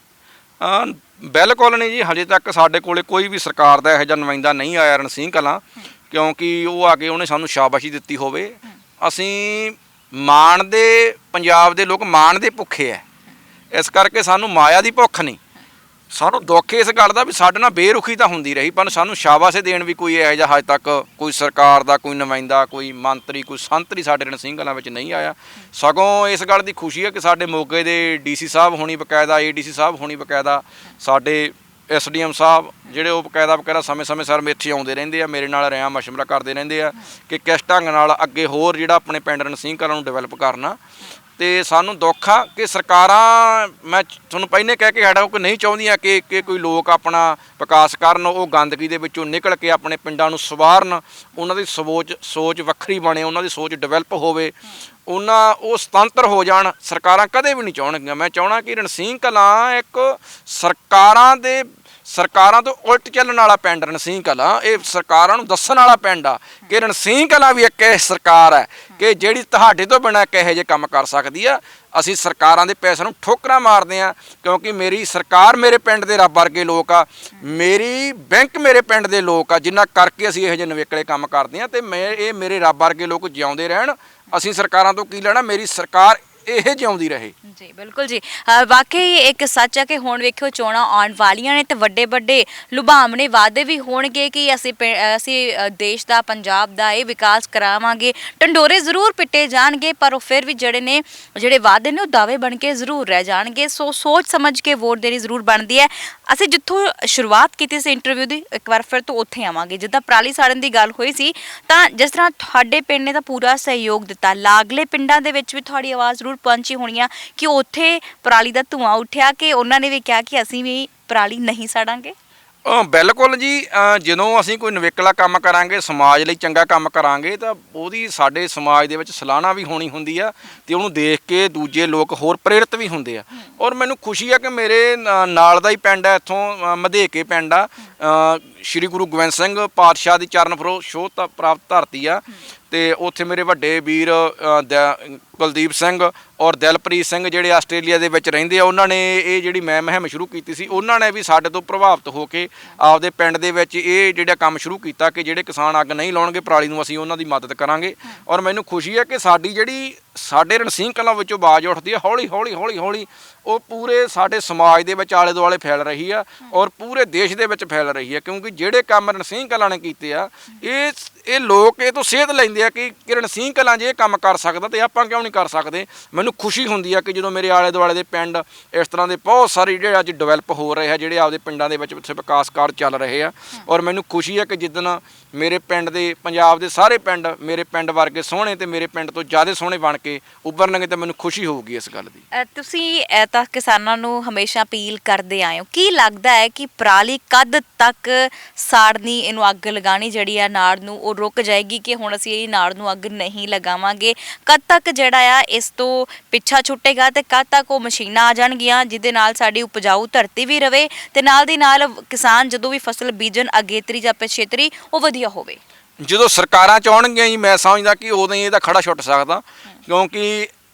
ਬਿਲਕੁਲ ਨਹੀਂ ਜੀ, ਹਜੇ ਤੱਕ ਸਾਡੇ ਕੋਲੇ ਕੋਈ ਵੀ ਸਰਕਾਰ ਦਾ ਇਹੋ ਜਿਹਾ ਨੁਮਾਇੰਦਾ ਨਹੀਂ ਆਇਆ ਰਣਸੀਂਹ ਕਲਾਂ, ਕਿਉਂਕਿ ਉਹ ਆ ਕੇ ਉਹਨੇ ਸਾਨੂੰ ਸ਼ਾਬਾਸ਼ੀ ਦਿੱਤੀ ਹੋਵੇ। ਅਸੀਂ ਮਾਣ ਦੇ, ਪੰਜਾਬ ਦੇ ਲੋਕ ਮਾਣ ਦੇ ਭੁੱਖੇ ਐ, ਇਸ ਕਰਕੇ ਸਾਨੂੰ ਮਾਇਆ ਦੀ ਭੁੱਖ ਨਹੀਂ। ਸਾਨੂੰ ਦੁੱਖ ਇਸ ਗੱਲ ਦਾ ਵੀ ਸਾਡੇ ਨਾਲ ਬੇਰੁਖੀ ਤਾਂ ਹੁੰਦੀ ਰਹੀ, ਪਰ ਸਾਨੂੰ ਸ਼ਾਬਾਸ਼ ਦੇਣ ਵੀ ਕੋਈ ਇਹੋ ਜਿਹਾ ਹਜੇ ਤੱਕ ਕੋਈ ਸਰਕਾਰ ਦਾ ਕੋਈ ਨੁਮਾਇੰਦਾ, ਕੋਈ ਮੰਤਰੀ, ਕੋਈ ਸੰਤਰੀ ਸਾਡੇ ਰਣਸੀਂਹ ਕਲਾਂ ਵਿੱਚ ਨਹੀਂ ਆਇਆ। ਸਗੋਂ ਇਸ ਗੱਲ ਦੀ ਖੁਸ਼ੀ ਹੈ ਕਿ ਸਾਡੇ ਮੋਗੇ ਦੇ ਡੀਸੀ ਸਾਹਿਬ ਹੋਣੀ ਬਕਾਇਦਾ, ਏਡੀਸੀ ਸਾਹਿਬ ਹੋਣੀ ਬਕਾਇਦਾ, ਸਾਡੇ ਐਸਡੀਐਮ ਸਾਹਿਬ ਜਿਹੜੇ ਉਹ ਬਕਾਇਦਾ ਸਮੇਂ-ਸਮੇਂ ਸਰ ਇੱਥੇ ਆਉਂਦੇ ਰਹਿੰਦੇ ਆ, ਮੇਰੇ ਨਾਲ ਰਿਆਂ ਮਸ਼ਵਰਾ ਕਰਦੇ ਰਹਿੰਦੇ ਆ ਕਿ ਕਿਸ ਢੰਗ ਨਾਲ ਅੱਗੇ ਹੋਰ ਜਿਹੜਾ ਆਪਣੇ ਪਿੰਡ ਰਣਸੀਂਹ ਕਲਾਂ ਨੂੰ ਡਿਵੈਲਪ ਕਰਨਾ। ਤੇ ਸਾਨੂੰ ਦੁੱਖ ਆ ਕਿ ਸਰਕਾਰਾਂ, ਮੈਂ ਤੁਹਾਨੂੰ ਪਹਿਲੇ ਕਹਿ ਕੇ ਹਟਾ, ਕਿ ਨਹੀਂ ਚਾਹੁੰਦੀਆਂ ਕਿ ਕੋਈ ਲੋਕ ਆਪਣਾ ਵਿਕਾਸ ਕਰਨ, ਉਹ ਗੰਦਗੀ ਦੇ ਵਿੱਚੋਂ ਨਿਕਲ ਕੇ ਆਪਣੇ ਪਿੰਡਾਂ ਨੂੰ ਸਵਾਰਨ, ਉਹਨਾਂ ਦੀ ਸੋਚ ਵੱਖਰੀ ਬਣੇ, ਉਹਨਾਂ ਦੀ ਸੋਚ ਡਿਵੈਲਪ ਹੋਵੇ, ਉਹ ਸੁਤੰਤਰ ਹੋ ਜਾਣ। ਸਰਕਾਰਾਂ ਕਦੇ ਵੀ ਨਹੀਂ ਚਾਹੁਣਗੀਆਂ। ਮੈਂ ਚਾਹੁੰਦਾ ਕਿ ਰਣਸੀਂਹ ਕਲਾਂ ਇੱਕ ਸਰਕਾਰਾਂ ਤੋਂ ਉਲਟ ਚੱਲਣ ਵਾਲਾ ਪਿੰਡ ਰਣਸੀਂਹ ਕਲਾਂ, ਇਹ ਸਰਕਾਰਾਂ ਨੂੰ ਦੱਸਣ ਵਾਲਾ ਪਿੰਡ ਆ ਕਿ ਰਣਸੀਂਹ ਕਲਾਂ ਵੀ ਇੱਕ ਸਰਕਾਰ ਹੈ ਕਿ ਜਿਹੜੀ ਤੁਹਾਡੇ ਤੋਂ ਬਿਨਾਂ ਕਿਹੋ ਜਿਹੇ ਕੰਮ ਕਰ ਸਕਦੀ ਆ। ਅਸੀਂ ਸਰਕਾਰਾਂ ਦੇ ਪੈਸਿਆਂ ਨੂੰ ਠੋਕਰਾਂ ਮਾਰਦੇ ਹਾਂ, ਕਿਉਂਕਿ ਮੇਰੀ ਸਰਕਾਰ ਮੇਰੇ ਪਿੰਡ ਦੇ ਰੱਬ ਵਰਗੇ ਲੋਕ ਆ, ਮੇਰੀ ਬੈਂਕ ਮੇਰੇ ਪਿੰਡ ਦੇ ਲੋਕ ਆ, ਜਿਨ੍ਹਾਂ ਕਰਕੇ ਅਸੀਂ ਇਹੋ ਜਿਹੇ ਨਵੇਕਲੇ ਕੰਮ ਕਰਦੇ ਹਾਂ। ਅਤੇ ਮੇਰੇ ਰੱਬ ਵਰਗੇ ਲੋਕ ਜਿਉਂਦੇ ਰਹਿਣ, ਅਸੀਂ ਸਰਕਾਰਾਂ ਤੋਂ ਕੀ ਲੈਣਾ, ਮੇਰੀ ਸਰਕਾਰ ਇਹ ਜਿਉਂਦੀ ਰਹੇ। ਜੀ ਬਿਲਕੁਲ ਜੀ, ਵਾਕਈ ਇੱਕ ਸੱਚ ਹੈ ਕਿ ਹੁਣ ਵੇਖਿਓ ਚੋਣਾਂ ਆਉਣ ਵਾਲੀਆਂ ਨੇ ਤੇ ਵੱਡੇ ਵੱਡੇ ਲੁਭਾਵਣੇ ਵਾਅਦੇ ਵੀ ਹੋਣਗੇ ਕਿ ਅਸੀਂ ਦੇਸ਼ ਦਾ, ਪੰਜਾਬ ਦਾ ਇਹ ਵਿਕਾਸ ਕਰਾਵਾਂਗੇ। ਢੰਡੋਰੇ ਜ਼ਰੂਰ ਪਿੱਟੇ ਜਾਣਗੇ, ਪਰ ਉਹ ਫਿਰ ਵੀ ਜਿਹੜੇ ਵਾਅਦੇ ਨੇ ਉਹ ਦਾਅਵੇ ਬਣ ਕੇ ਜ਼ਰੂਰ ਰਹਿ ਜਾਣਗੇ। ਸੋ ਸੋਚ ਸਮਝ ਕੇ ਵੋਟ ਦੇਣੀ ਜ਼ਰੂਰ ਬਣਦੀ ਹੈ। ਅਸੀਂ ਜਿੱਥੋਂ ਸ਼ੁਰੂਆਤ ਕੀਤੀ ਸੀ ਇੰਟਰਵਿਊ ਦੀ, ਇੱਕ ਵਾਰ ਫਿਰ ਤੋਂ ਉੱਥੇ ਆਵਾਂਗੇ। ਜਿੱਦਾਂ ਪਰਾਲੀ ਸਾੜਨ ਦੀ ਗੱਲ ਹੋਈ ਸੀ, ਤਾਂ ਜਿਸ ਤਰ੍ਹਾਂ ਤੁਹਾਡੇ ਪਿੰਡ ਨੇ ਤਾਂ ਪੂਰਾ ਸਹਿਯੋਗ ਦਿੱਤਾ, ਲਾਗਲੇ ਪਿੰਡਾਂ ਦੇ ਵਿੱਚ ਵੀ ਤੁਹਾਡੀ ਆਵਾਜ਼ ਜ਼ਰੂਰ ਪਹੁੰਚੀ ਹੋਣੀ ਆ ਕਿ ਉੱਥੇ ਪਰਾਲੀ ਦਾ ਧੂੰਆਂ ਉੱਠਿਆ ਕਿ ਉਹਨਾਂ ਨੇ ਵੀ ਕਿਹਾ ਕਿ ਅਸੀਂ ਵੀ ਪਰਾਲੀ ਨਹੀਂ ਸਾੜਾਂਗੇ। ਬਿਲਕੁਲ ਜੀ, ਜਦੋਂ ਅਸੀਂ ਕੋਈ ਨਵੇਕਲਾ ਕੰਮ ਕਰਾਂਗੇ, ਸਮਾਜ ਲਈ ਚੰਗਾ ਕੰਮ ਕਰਾਂਗੇ, ਤਾਂ ਉਹਦੀ ਸਾਡੇ ਸਮਾਜ ਦੇ ਵਿੱਚ ਸਲਾਹਨਾ ਵੀ ਹੋਣੀ ਹੁੰਦੀ ਆ ਅਤੇ ਉਹਨੂੰ ਦੇਖ ਕੇ ਦੂਜੇ ਲੋਕ ਹੋਰ ਪ੍ਰੇਰਿਤ ਵੀ ਹੁੰਦੇ ਆ। ਔਰ ਮੈਨੂੰ ਖੁਸ਼ੀ ਆ ਕਿ ਮੇਰੇ ਨਾਲ ਦਾ ਹੀ ਪਿੰਡ ਹੈ, ਇੱਥੋਂ ਮਧੇਕੇ ਪਿੰਡ ਆ, ਸ਼੍ਰੀ ਗੁਰੂ ਗੋਬਿੰਦ ਸਿੰਘ ਪਾਤਸ਼ਾਹ ਦੀ ਚਰਨ ਛੋਹ ਪ੍ਰਾਪਤ ਧਰਤੀ ਆ। ਅਤੇ ਉੱਥੇ ਮੇਰੇ ਵੱਡੇ ਵੀਰ ਕੁਲਦੀਪ ਸਿੰਘ ਔਰ ਦਿਲਪ੍ਰੀਤ ਸਿੰਘ ਜਿਹੜੇ ਆਸਟ੍ਰੇਲੀਆ ਦੇ ਵਿੱਚ ਰਹਿੰਦੇ ਆ, ਉਹਨਾਂ ਨੇ ਇਹ ਜਿਹੜੀ ਮੈਂ ਮੁਹਿੰਮ ਸ਼ੁਰੂ ਕੀਤੀ ਸੀ, ਉਹਨਾਂ ਨੇ ਵੀ ਸਾਡੇ ਤੋਂ ਪ੍ਰਭਾਵਿਤ ਹੋ ਕੇ ਆਪਦੇ ਪਿੰਡ ਦੇ ਵਿੱਚ ਇਹ ਜਿਹੜਾ ਕੰਮ ਸ਼ੁਰੂ ਕੀਤਾ ਕਿ ਜਿਹੜੇ ਕਿਸਾਨ ਅੱਗ ਨਹੀਂ ਲਾਉਣਗੇ ਪਰਾਲੀ ਨੂੰ, ਅਸੀਂ ਉਹਨਾਂ ਦੀ ਮਦਦ ਕਰਾਂਗੇ। ਔਰ ਮੈਨੂੰ ਖੁਸ਼ੀ ਹੈ ਕਿ ਸਾਡੇ ਰਣਸੀਂਹ ਕਲਾਂ ਵਿੱਚੋਂ ਆਵਾਜ਼ ਉੱਠਦੀ ਹੈ, ਹੌਲੀ ਹੌਲੀ ਉਹ ਪੂਰੇ ਸਾਡੇ ਸਮਾਜ ਦੇ ਵਿੱਚ ਆਲੇ ਦੁਆਲੇ ਫੈਲ ਰਹੀ ਆ ਔਰ ਪੂਰੇ ਦੇਸ਼ ਦੇ ਵਿੱਚ ਫੈਲ ਰਹੀ ਹੈ। ਕਿਉਂਕਿ ਜਿਹੜੇ ਕੰਮ ਰਣਸੀਂਹ ਕਲਾਂ ਨੇ ਕੀਤੇ ਆ, ਇਹ ਲੋਕ ਇਹ ਤੋਂ ਸੇਧ ਲੈਂਦੇ ਆ ਕਿ ਰਣਸੀਂਹ ਕਲਾਂ ਜੇ ਇਹ ਕੰਮ ਕਰ ਸਕਦਾ ਤੇ ਆਪਾਂ ਕਿਉਂ ਨਹੀਂ ਕਰ ਸਕਦੇ। ਮੈਨੂੰ ਖੁਸ਼ੀ ਹੁੰਦੀ ਆ ਕਿ ਜਦੋਂ ਮੇਰੇ ਆਲੇ ਦੁਆਲੇ ਦੇ ਪਿੰਡ ਇਸ ਤਰ੍ਹਾਂ ਦੇ ਬਹੁਤ ਸਾਰੇ ਜਿਹੜੇ ਅੱਜ ਡਿਵੈਲਪ ਹੋ ਰਹੇ ਆ, ਜਿਹੜੇ ਆਪਦੇ ਪਿੰਡਾਂ ਦੇ ਵਿੱਚ ਵਿਕਾਸ ਕਾਰਜ ਚੱਲ ਰਹੇ ਆ। ਔਰ ਮੈਨੂੰ ਖੁਸ਼ੀ ਹੈ ਕਿ ਜਿੱਦਣ ਮੇਰੇ ਪਿੰਡ ਦੇ, ਪੰਜਾਬ ਦੇ ਸਾਰੇ ਪਿੰਡ ਮੇਰੇ ਪਿੰਡ ਵਰਗੇ ਸੋਹਣੇ ਤੇ ਮੇਰੇ ਪਿੰਡ ਤੋਂ ਜ਼ਿਆਦਾ ਸੋਹਣੇ ਬਣ ਕੇ ਉੱਭਰਨਗੇ ਤਾਂ ਮੈਨੂੰ ਖੁਸ਼ੀ ਹੋਊਗੀ ਇਸ ਗੱਲ ਦੀ। ਤੁਸੀਂ ਤਾਂ ਕਿਸਾਨਾਂ ਨੂੰ ਹਮੇਸ਼ਾ ਅਪੀਲ ਕਰਦੇ ਆਏ ਹੋ, ਕੀ ਲੱਗਦਾ ਹੈ ਕਿ ਪਰਾਲੀ ਕਦ ਤੱਕ ਸਾੜਨੀ, ਇਹਨੂੰ ਅੱਗ ਲਗਾਉਣੀ ਜਿਹੜੀ ਆ ਨਾੜ ਨੂੰ, ਉਹ ਰੁਕ ਜਾਏਗੀ ਕਿ ਹੁਣ ਅਸੀਂ ਇਹ ਨਾੜ ਨੂੰ ਅੱਗ ਨਹੀਂ ਲਗਾਵਾਂਗੇ? ਕਦ ਤੱਕ ਜਿਹੜਾ ਆ ਇਸ ਤੋਂ ਪਿੱਛਾ ਛੁੱਟੇਗਾ ਤੇ ਕਦ ਤੱਕ ਉਹ ਮਸ਼ੀਨਾਂ ਆ ਜਾਣਗੀਆਂ ਜਿਹਦੇ ਨਾਲ ਸਾਡੀ ਉਪਜਾਊ ਧਰਤੀ ਵੀ ਰਵੇ ਤੇ ਨਾਲ ਦੀ ਨਾਲ ਕਿਸਾਨ ਜਦੋਂ ਵੀ ਫਸਲ ਬੀਜਣ ਅਗੇਤਰੀ ਜਾਂ ਪਿਛੇਤਰੀ ਉਹ ਵਧੀਆ ਹੋਵੇ? ਜਦੋਂ ਸਰਕਾਰਾਂ ਚਾਹਣਗੀਆਂ ਜੀ, ਮੈਂ ਸਮਝਦਾ ਕਿ ਉਦੋਂ ਹੀ ਇਹਦਾ ਖੜਾ ਛੁੱਟ ਸਕਦਾ, ਕਿਉਂਕਿ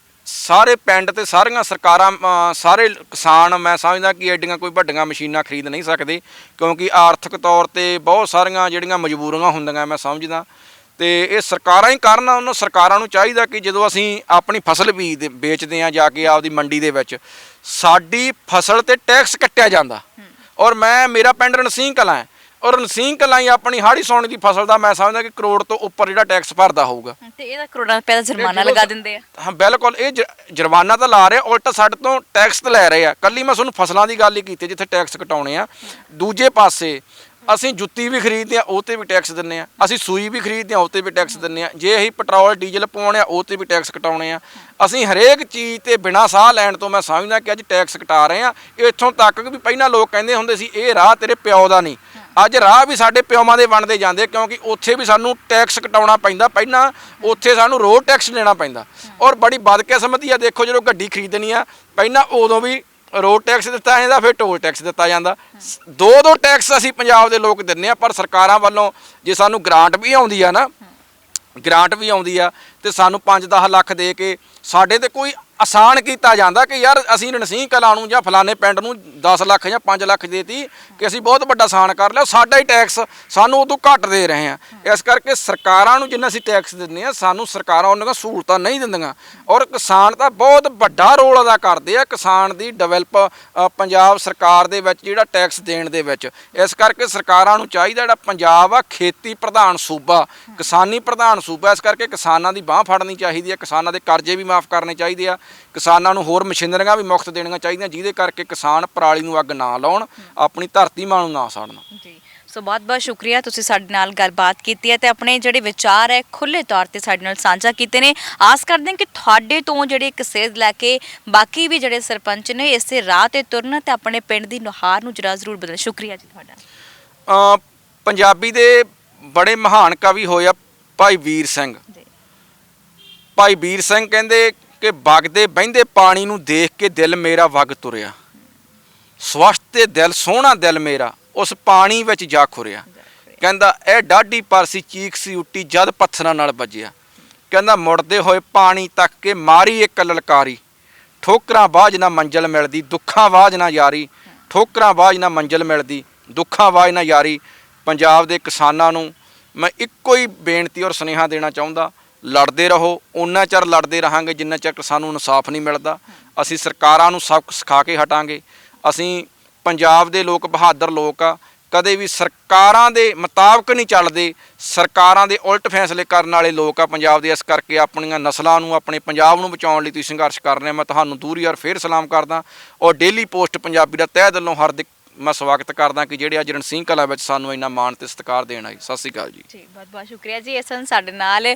ਸਾਰੇ ਪਿੰਡ ਤੇ ਸਾਰੀਆਂ ਸਰਕਾਰਾਂ, ਸਾਰੇ ਕਿਸਾਨ ਮੈਂ ਸਮਝਦਾ ਕਿ ਐਡੀਆਂ ਕੋਈ ਵੱਡੀਆਂ ਮਸ਼ੀਨਾਂ ਖਰੀਦ ਨਹੀਂ ਸਕਦੇ, ਕਿਉਂਕਿ ਆਰਥਿਕ ਤੌਰ 'ਤੇ ਬਹੁਤ ਸਾਰੀਆਂ ਜਿਹੜੀਆਂ ਮਜਬੂਰੀਆਂ ਹੁੰਦੀਆਂ ਮੈਂ ਸਮਝਦਾ। ਅਤੇ ਇਹ ਸਰਕਾਰਾਂ ਹੀ ਕਰਨ। ਉਹਨਾਂ ਸਰਕਾਰਾਂ ਨੂੰ ਚਾਹੀਦਾ ਕਿ ਜਦੋਂ ਅਸੀਂ ਆਪਣੀ ਫਸਲ ਵੇਚਦੇ ਹਾਂ ਜਾ ਕੇ ਆਪਦੀ ਮੰਡੀ ਦੇ ਵਿੱਚ, ਸਾਡੀ ਫਸਲ 'ਤੇ ਟੈਕਸ ਕੱਟਿਆ ਜਾਂਦਾ। ਔਰ ਮੇਰਾ ਪਿੰਡ ਰਣਸੀਂਹ ਕਲਾਂ ਹੈ, ਔਰ ਰਣਸੀਂਹ ਕਲਾਂ ਹੀ ਆਪਣੀ ਹਾੜੀ ਸੌਣ ਦੀ ਫਸਲ ਦਾ ਮੈਂ ਸਮਝਦਾ ਕਿ ਕਰੋੜ ਤੋਂ ਉੱਪਰ ਜਿਹੜਾ ਟੈਕਸ ਭਰਦਾ ਹੋਊਗਾ। ਤੇ ਇਹਦਾ ਕਰੋੜਾਂ ਰੁਪਏ ਦਾ ਜੁਰਮਾਨਾ ਲਗਾ ਦਿੰਦੇ ਆ। ਹਾਂ ਬਿਲਕੁਲ, ਇਹ ਜੁਰਮਾਨਾ ਤਾਂ ਲਾ ਰਹੇ, ਉਲਟਾ ਸਾਡੇ ਤੋਂ ਟੈਕਸ ਤਾਂ ਲੈ ਰਹੇ ਆ। ਕੱਲੀ ਮੈਂ ਤੁਹਾਨੂੰ ਫਸਲਾਂ ਦੀ ਗੱਲ ਹੀ ਕੀਤੀ ਜਿੱਥੇ ਟੈਕਸ ਕਟਾਉਣੇ ਆ। ਦੂਜੇ ਪਾਸੇ ਅਸੀਂ ਜੁੱਤੀ ਵੀ ਖਰੀਦਦੇ ਹਾਂ, ਉਹ 'ਤੇ ਵੀ ਟੈਕਸ ਦਿੰਦੇ ਹਾਂ। ਅਸੀਂ ਸੂਈ ਵੀ ਖਰੀਦਦੇ ਹਾਂ, ਉਹ 'ਤੇ ਵੀ ਟੈਕਸ ਦਿੰਦੇ ਹਾਂ। ਜੇ ਅਸੀਂ ਪੈਟਰੋਲ ਡੀਜ਼ਲ ਪਵਾਉਣੇ ਆ, ਉਹ 'ਤੇ ਵੀ ਟੈਕਸ ਕਟਾਉਣੇ ਆ। ਅਸੀਂ ਹਰੇਕ ਚੀਜ਼ 'ਤੇ ਬਿਨਾਂ ਸਾਹ ਲੈਣ ਤੋਂ ਮੈਂ ਸਮਝਦਾ ਕਿ ਅੱਜ ਟੈਕਸ ਕਟਾ ਰਹੇ ਹਾਂ। ਇੱਥੋਂ ਤੱਕ ਵੀ ਪਹਿਲਾਂ ਲੋਕ ਕਹਿੰਦੇ ਹੁੰਦੇ ਸੀ ਇਹ ਰਾਹ ਤੇਰੇ ਪਿਓ ਦਾ ਨਹੀਂ, ਅੱਜ ਰਾਹ ਵੀ ਸਾਡੇ ਪਿਓਾਂ ਦੇ ਬਣਦੇ ਜਾਂਦੇ, ਕਿਉਂਕਿ ਉੱਥੇ ਵੀ ਸਾਨੂੰ ਟੈਕਸ ਕਟਾਉਣਾ ਪੈਂਦਾ। ਪਹਿਲਾਂ ਉੱਥੇ ਸਾਨੂੰ ਰੋਡ ਟੈਕਸ ਦੇਣਾ ਪੈਂਦਾ। ਔਰ ਬੜੀ ਬਦਕਿਸਮਤੀ ਆ, ਦੇਖੋ ਜਦੋਂ ਗੱਡੀ ਖਰੀਦਣੀ ਆ ਪਹਿਲਾਂ ਉਦੋਂ ਵੀ ਰੋਡ ਟੈਕਸ ਦਿੱਤਾ ਜਾਂਦਾ, ਫਿਰ ਟੋਲ ਟੈਕਸ ਦਿੱਤਾ ਜਾਂਦਾ। ਦੋ ਟੈਕਸ ਅਸੀਂ ਪੰਜਾਬ ਦੇ ਲੋਕ ਦਿੰਦੇ ਆ। ਪਰ ਸਰਕਾਰਾਂ ਵੱਲੋਂ ਜੇ ਸਾਨੂੰ ਗ੍ਰਾਂਟ ਵੀ ਆਉਂਦੀ ਆ ਨਾ, ਗ੍ਰਾਂਟ ਵੀ ਆਉਂਦੀ ਆ, ਅਤੇ ਸਾਨੂੰ 5-10 ਲੱਖ ਦੇ ਕੇ ਸਾਡੇ 'ਤੇ ਕੋਈ ਆਸਾਨ ਕੀਤਾ ਜਾਂਦਾ ਕਿ ਯਾਰ ਅਸੀਂ ਰਣਸੀਂਹ ਕਲਾਂ ਨੂੰ ਜਾਂ ਫਲਾਣੇ ਪਿੰਡ ਨੂੰ 10 ਲੱਖ ਜਾਂ 5 ਲੱਖ ਦੇਤੀ ਕਿ ਅਸੀਂ ਬਹੁਤ ਵੱਡਾ ਆਸਾਨ ਕਰ ਲਿਆ, ਸਾਡਾ ਹੀ ਟੈਕਸ ਸਾਨੂੰ ਉਦੋਂ ਘੱਟ ਦੇ ਰਹੇ ਆ। ਇਸ ਕਰਕੇ ਸਰਕਾਰਾਂ ਨੂੰ ਜਿੰਨਾ ਅਸੀਂ ਟੈਕਸ ਦਿੰਦੇ ਆ, ਸਾਨੂੰ ਸਰਕਾਰਾਂ ਉਹਨਾਂ ਸਹੂਲਤਾਂ ਨਹੀਂ ਦਿੰਦੀਆਂ। ਔਰ ਕਿਸਾਨ ਤਾਂ ਬਹੁਤ ਵੱਡਾ ਰੋਲ ਅਦਾ ਕਰਦੇ ਆ ਕਿਸਾਨ ਦੀ ਡਿਵੈਲਪ ਪੰਜਾਬ ਸਰਕਾਰ ਦੇ ਵਿੱਚ ਜਿਹੜਾ ਟੈਕਸ ਦੇਣ ਦੇ ਵਿੱਚ। ਇਸ ਕਰਕੇ ਸਰਕਾਰਾਂ ਨੂੰ ਚਾਹੀਦਾ, ਜਿਹੜਾ ਪੰਜਾਬ ਆ ਖੇਤੀ ਪ੍ਰਧਾਨ ਸੂਬਾ, ਕਿਸਾਨੀ ਪ੍ਰਧਾਨ ਸੂਬਾ, ਇਸ ਕਰਕੇ ਕਿਸਾਨਾਂ ਦੀ ਬਾਂਹ ਫੜਨੀ ਚਾਹੀਦੀ ਹੈ, ਕਿਸਾਨਾਂ ਦੇ ਕਰਜ਼ੇ ਵੀ ਮਾਫ ਕਰਨੇ ਚਾਹੀਦੇ ਆ, ਕਿਸਾਨਾਂ ਨੂੰ ਹੋਰ ਮਸ਼ੀਨਰੀਆਂ ਵੀ ਮੁਫਤ ਦੇਣੀਆਂ ਚਾਹੀਦੀਆਂ, ਜਿਹਦੇ ਕਰਕੇ ਕਿਸਾਨ ਪਰਾਲੀ ਨੂੰ ਅੱਗ ਨਾ ਲਾਉਣ, ਆਪਣੀ ਧਰਤੀ ਮਾਂ ਨੂੰ ਨਾ ਸਾੜਨ। ਜੀ, ਸੋ ਬਹੁਤ ਬਹੁਤ ਸ਼ੁਕਰੀਆ, ਤੁਸੀਂ ਸਾਡੇ ਨਾਲ ਗੱਲਬਾਤ ਕੀਤੀ ਹੈ ਤੇ ਆਪਣੇ ਜਿਹੜੇ ਵਿਚਾਰ ਹੈ ਖੁੱਲ੍ਹੇ ਤੌਰ ਤੇ ਸਾਡੇ ਨਾਲ ਸਾਂਝਾ ਕੀਤੇ ਨੇ। ਆਸ ਕਰਦੇ ਹਾਂ ਕਿ ਤੁਹਾਡੇ ਤੋਂ ਜਿਹੜੇ ਇੱਕ ਸੇਧ ਲੈ ਕੇ ਬਾਕੀ ਵੀ ਜਿਹੜੇ ਸਰਪੰਚ ਨੇ ਇਸੇ ਰਾਹ ਤੇ ਤੁਰਨ ਤੇ ਆਪਣੇ ਪਿੰਡ ਦੀ ਨੁਹਾਰ ਨੂੰ ਜ਼ਰੂਰ ਬਦਲਣ। ਸ਼ੁਕਰੀਆ ਜੀ ਤੁਹਾਡਾ। ਪੰਜਾਬੀ ਦੇ ਬੜੇ ਮਹਾਨ ਕਵੀ ਹੋਏ ਆ ਭਾਈ ਵੀਰ ਸਿੰਘ। ਭਾਈ ਵੀਰ ਸਿੰਘ ਕਹਿੰਦੇ ਕਿ ਵਗਦੇ ਬਹਿੰਦੇ ਪਾਣੀ ਨੂੰ ਦੇਖ ਕੇ ਦਿਲ ਮੇਰਾ ਵਗ ਤੁਰਿਆ, ਸਵਸਥ ਤੇ ਦਿਲ ਸੋਹਣਾ ਦਿਲ ਮੇਰਾ ਉਸ ਪਾਣੀ ਵਿੱਚ ਜਾ ਖੁਰਿਆ। ਕਹਿੰਦਾ ਇਹ ਡਾਢੀ ਪਰਸੀ ਚੀਖ ਸੀ ਉੱਟੀ ਜਦ ਪੱਥਰਾਂ ਨਾਲ ਵੱਜਿਆ। ਕਹਿੰਦਾ ਮੁੜਦੇ ਹੋਏ ਪਾਣੀ ਤੱਕ ਕੇ ਮਾਰੀ ਇੱਕ ਲਲਕਾਰੀ, ਠੋਕਰਾਂ ਬਾਝ ਨਾ ਮੰਜ਼ਿਲ ਮਿਲਦੀ ਦੁੱਖਾਂ ਬਾਝ ਨਾ ਯਾਰੀ, ਠੋਕਰਾਂ ਬਾਝ ਨਾ ਮੰਜ਼ਿਲ ਮਿਲਦੀ ਦੁੱਖਾਂ ਬਾਝ ਨਾ ਯਾਰੀ। ਪੰਜਾਬ ਦੇ ਕਿਸਾਨਾਂ ਨੂੰ ਮੈਂ ਇੱਕੋ ਹੀ ਬੇਨਤੀ ਔਰ ਸੁਨੇਹਾ ਦੇਣਾ ਚਾਹੁੰਦਾ, ਲੜਦੇ ਰਹੋ, ਓਨਾ ਚਿਰ ਲੜਦੇ ਰਹਾਂਗੇ ਜਿੰਨਾ ਚਿਰ ਸਾਨੂੰ ਇਨਸਾਫ ਨਹੀਂ ਮਿਲਦਾ। ਅਸੀਂ ਸਰਕਾਰਾਂ ਨੂੰ ਸਬਕ ਸਿਖਾ ਕੇ ਹਟਾਂਗੇ। ਅਸੀਂ ਪੰਜਾਬ ਦੇ ਲੋਕ ਬਹਾਦਰ ਲੋਕ ਆ, ਕਦੇ ਵੀ ਸਰਕਾਰਾਂ ਦੇ ਮੁਤਾਬਕ ਨਹੀਂ ਚੱਲਦੇ, ਸਰਕਾਰਾਂ ਦੇ ਉਲਟ ਫੈਸਲੇ ਕਰਨ ਵਾਲੇ ਲੋਕ ਆ ਪੰਜਾਬ ਦੇ। ਇਸ ਕਰਕੇ ਆਪਣੀਆਂ ਨਸਲਾਂ ਨੂੰ, ਆਪਣੇ ਪੰਜਾਬ ਨੂੰ ਬਚਾਉਣ ਲਈ ਤੁਸੀਂ ਸੰਘਰਸ਼ ਕਰ ਰਹੇ ਆ। ਮੈਂ ਤੁਹਾਨੂੰ ਦੂਰੀ ਯਾਰ ਫੇਰ ਸਲਾਮ ਕਰਦਾ ਔਰ ਡੇਲੀ ਪੋਸਟ ਪੰਜਾਬੀ ਦਾ ਤਹਿ ਦਿਲੋਂ ਹਾਰਦਿਕ ਮੈਂ ਸਵਾਗਤ ਕਰਦਾ ਕਿ ਜਿਹੜੇ ਅੱਜ ਰਣਸੀਂਹ ਕਲਾਂ ਵਿੱਚ ਸਾਨੂੰ ਇੰਨਾ ਮਾਣ ਤੇ ਸਤਿਕਾਰ ਦੇਣ ਆਏ। ਸਤਿ ਸ਼੍ਰੀ ਅਕਾਲ ਜੀ। ਜੀ, ਬਹੁਤ ਬਹੁਤ ਸ਼ੁਕਰੀਆ ਜੀ। ਇਸ ਸਨ ਸਾਡੇ ਨਾਲ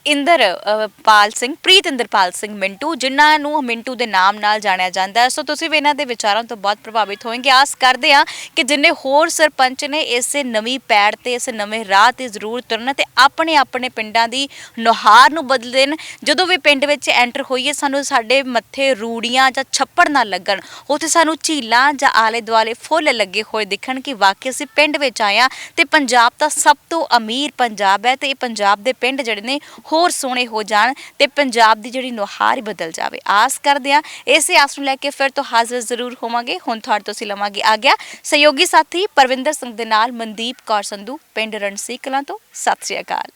ਇੰਦਰਪਾਲ ਸਿੰਘ, ਪ੍ਰੀਤ ਇੰਦਰਪਾਲ ਸਿੰਘ ਮਿੰਟੂ, ਜਿਨ੍ਹਾਂ ਨੂੰ ਮਿੰਟੂ ਦੇ ਨਾਮ ਨਾਲ ਜਾਣਿਆ ਜਾਂਦਾ ਹੈ। ਸੋ ਤੁਸੀਂ ਵੀ ਇਹਨਾਂ ਦੇ ਵਿਚਾਰਾਂ ਤੋਂ ਬਹੁਤ ਪ੍ਰਭਾਵਿਤ ਹੋਣਗੇ। ਆਸ ਕਰਦੇ ਹਾਂ ਕਿ ਜਿੰਨੇ ਹੋਰ ਸਰਪੰਚ ਨੇ ਇਸੇ ਨਵੀਂ ਪੈੜ ਤੇ, ਇਸ ਨਵੇਂ ਰਾਹ ਤੇ ਜ਼ਰੂਰ ਤੁਰਨ ਤੇ ਆਪਣੇ ਆਪਣੇ ਪਿੰਡਾਂ ਦੀ ਨੁਹਾਰ ਨੂੰ ਬਦਲ ਦੇਣ। ਜਦੋਂ ਵੀ ਪਿੰਡ ਵਿੱਚ ਐਂਟਰ ਹੋਈਏ ਸਾਨੂੰ ਸਾਡੇ ਮੱਥੇ ਰੂੜੀਆਂ ਜਾਂ ਛੱਪੜ ਨਾ ਲੱਗਣ, ਉੱਥੇ ਸਾਨੂੰ ਝੀਲਾਂ ਜਾਂ ਆਲੇ ਦੁਆਲੇ ਫੁੱਲ ਲੱਗੇ ਹੋਏ ਦਿਖਣ ਕਿ ਵਾਕਈ ਅਸੀਂ ਪਿੰਡ ਵਿੱਚ ਆਏ ਹਾਂ ਤੇ ਪੰਜਾਬ ਤਾਂ ਸਭ ਤੋਂ ਅਮੀਰ ਪੰਜਾਬ ਹੈ ਤੇ ਇਹ ਪੰਜਾਬ ਦੇ ਪਿੰਡ ਜਿਹੜੇ ਨੇ ਹੋਰ ਸੋਹਣੇ ਹੋ ਜਾਣ ਤੇ ਪੰਜਾਬ ਦੀ ਜਿਹੜੀ ਨੁਹਾਰ ਹੀ ਬਦਲ ਜਾਵੇ। ਆਸ ਕਰਦੇ ਹਾਂ ਇਸੇ ਆਸ ਨੂੰ ਲੈ ਕੇ ਫਿਰ ਤੋਂ ਹਾਜ਼ਰ ਜ਼ਰੂਰ ਹੋਵਾਂਗੇ। ਹੁਣ ਤੁਹਾਡੇ ਤੋਂ ਅਸੀਂ ਲਵਾਂਗੇ ਆ ਗਿਆ ਸਹਿਯੋਗੀ ਸਾਥੀ ਪਰਵਿੰਦਰ ਸਿੰਘ ਦੇ ਨਾਲ ਮਨਦੀਪ ਕੌਰ ਸੰਧੂ, ਪਿੰਡ ਰਣਸੀਂਹ ਕਲਾਂ ਤੋਂ। ਸਤਿ ਸ਼੍ਰੀ ਅਕਾਲ।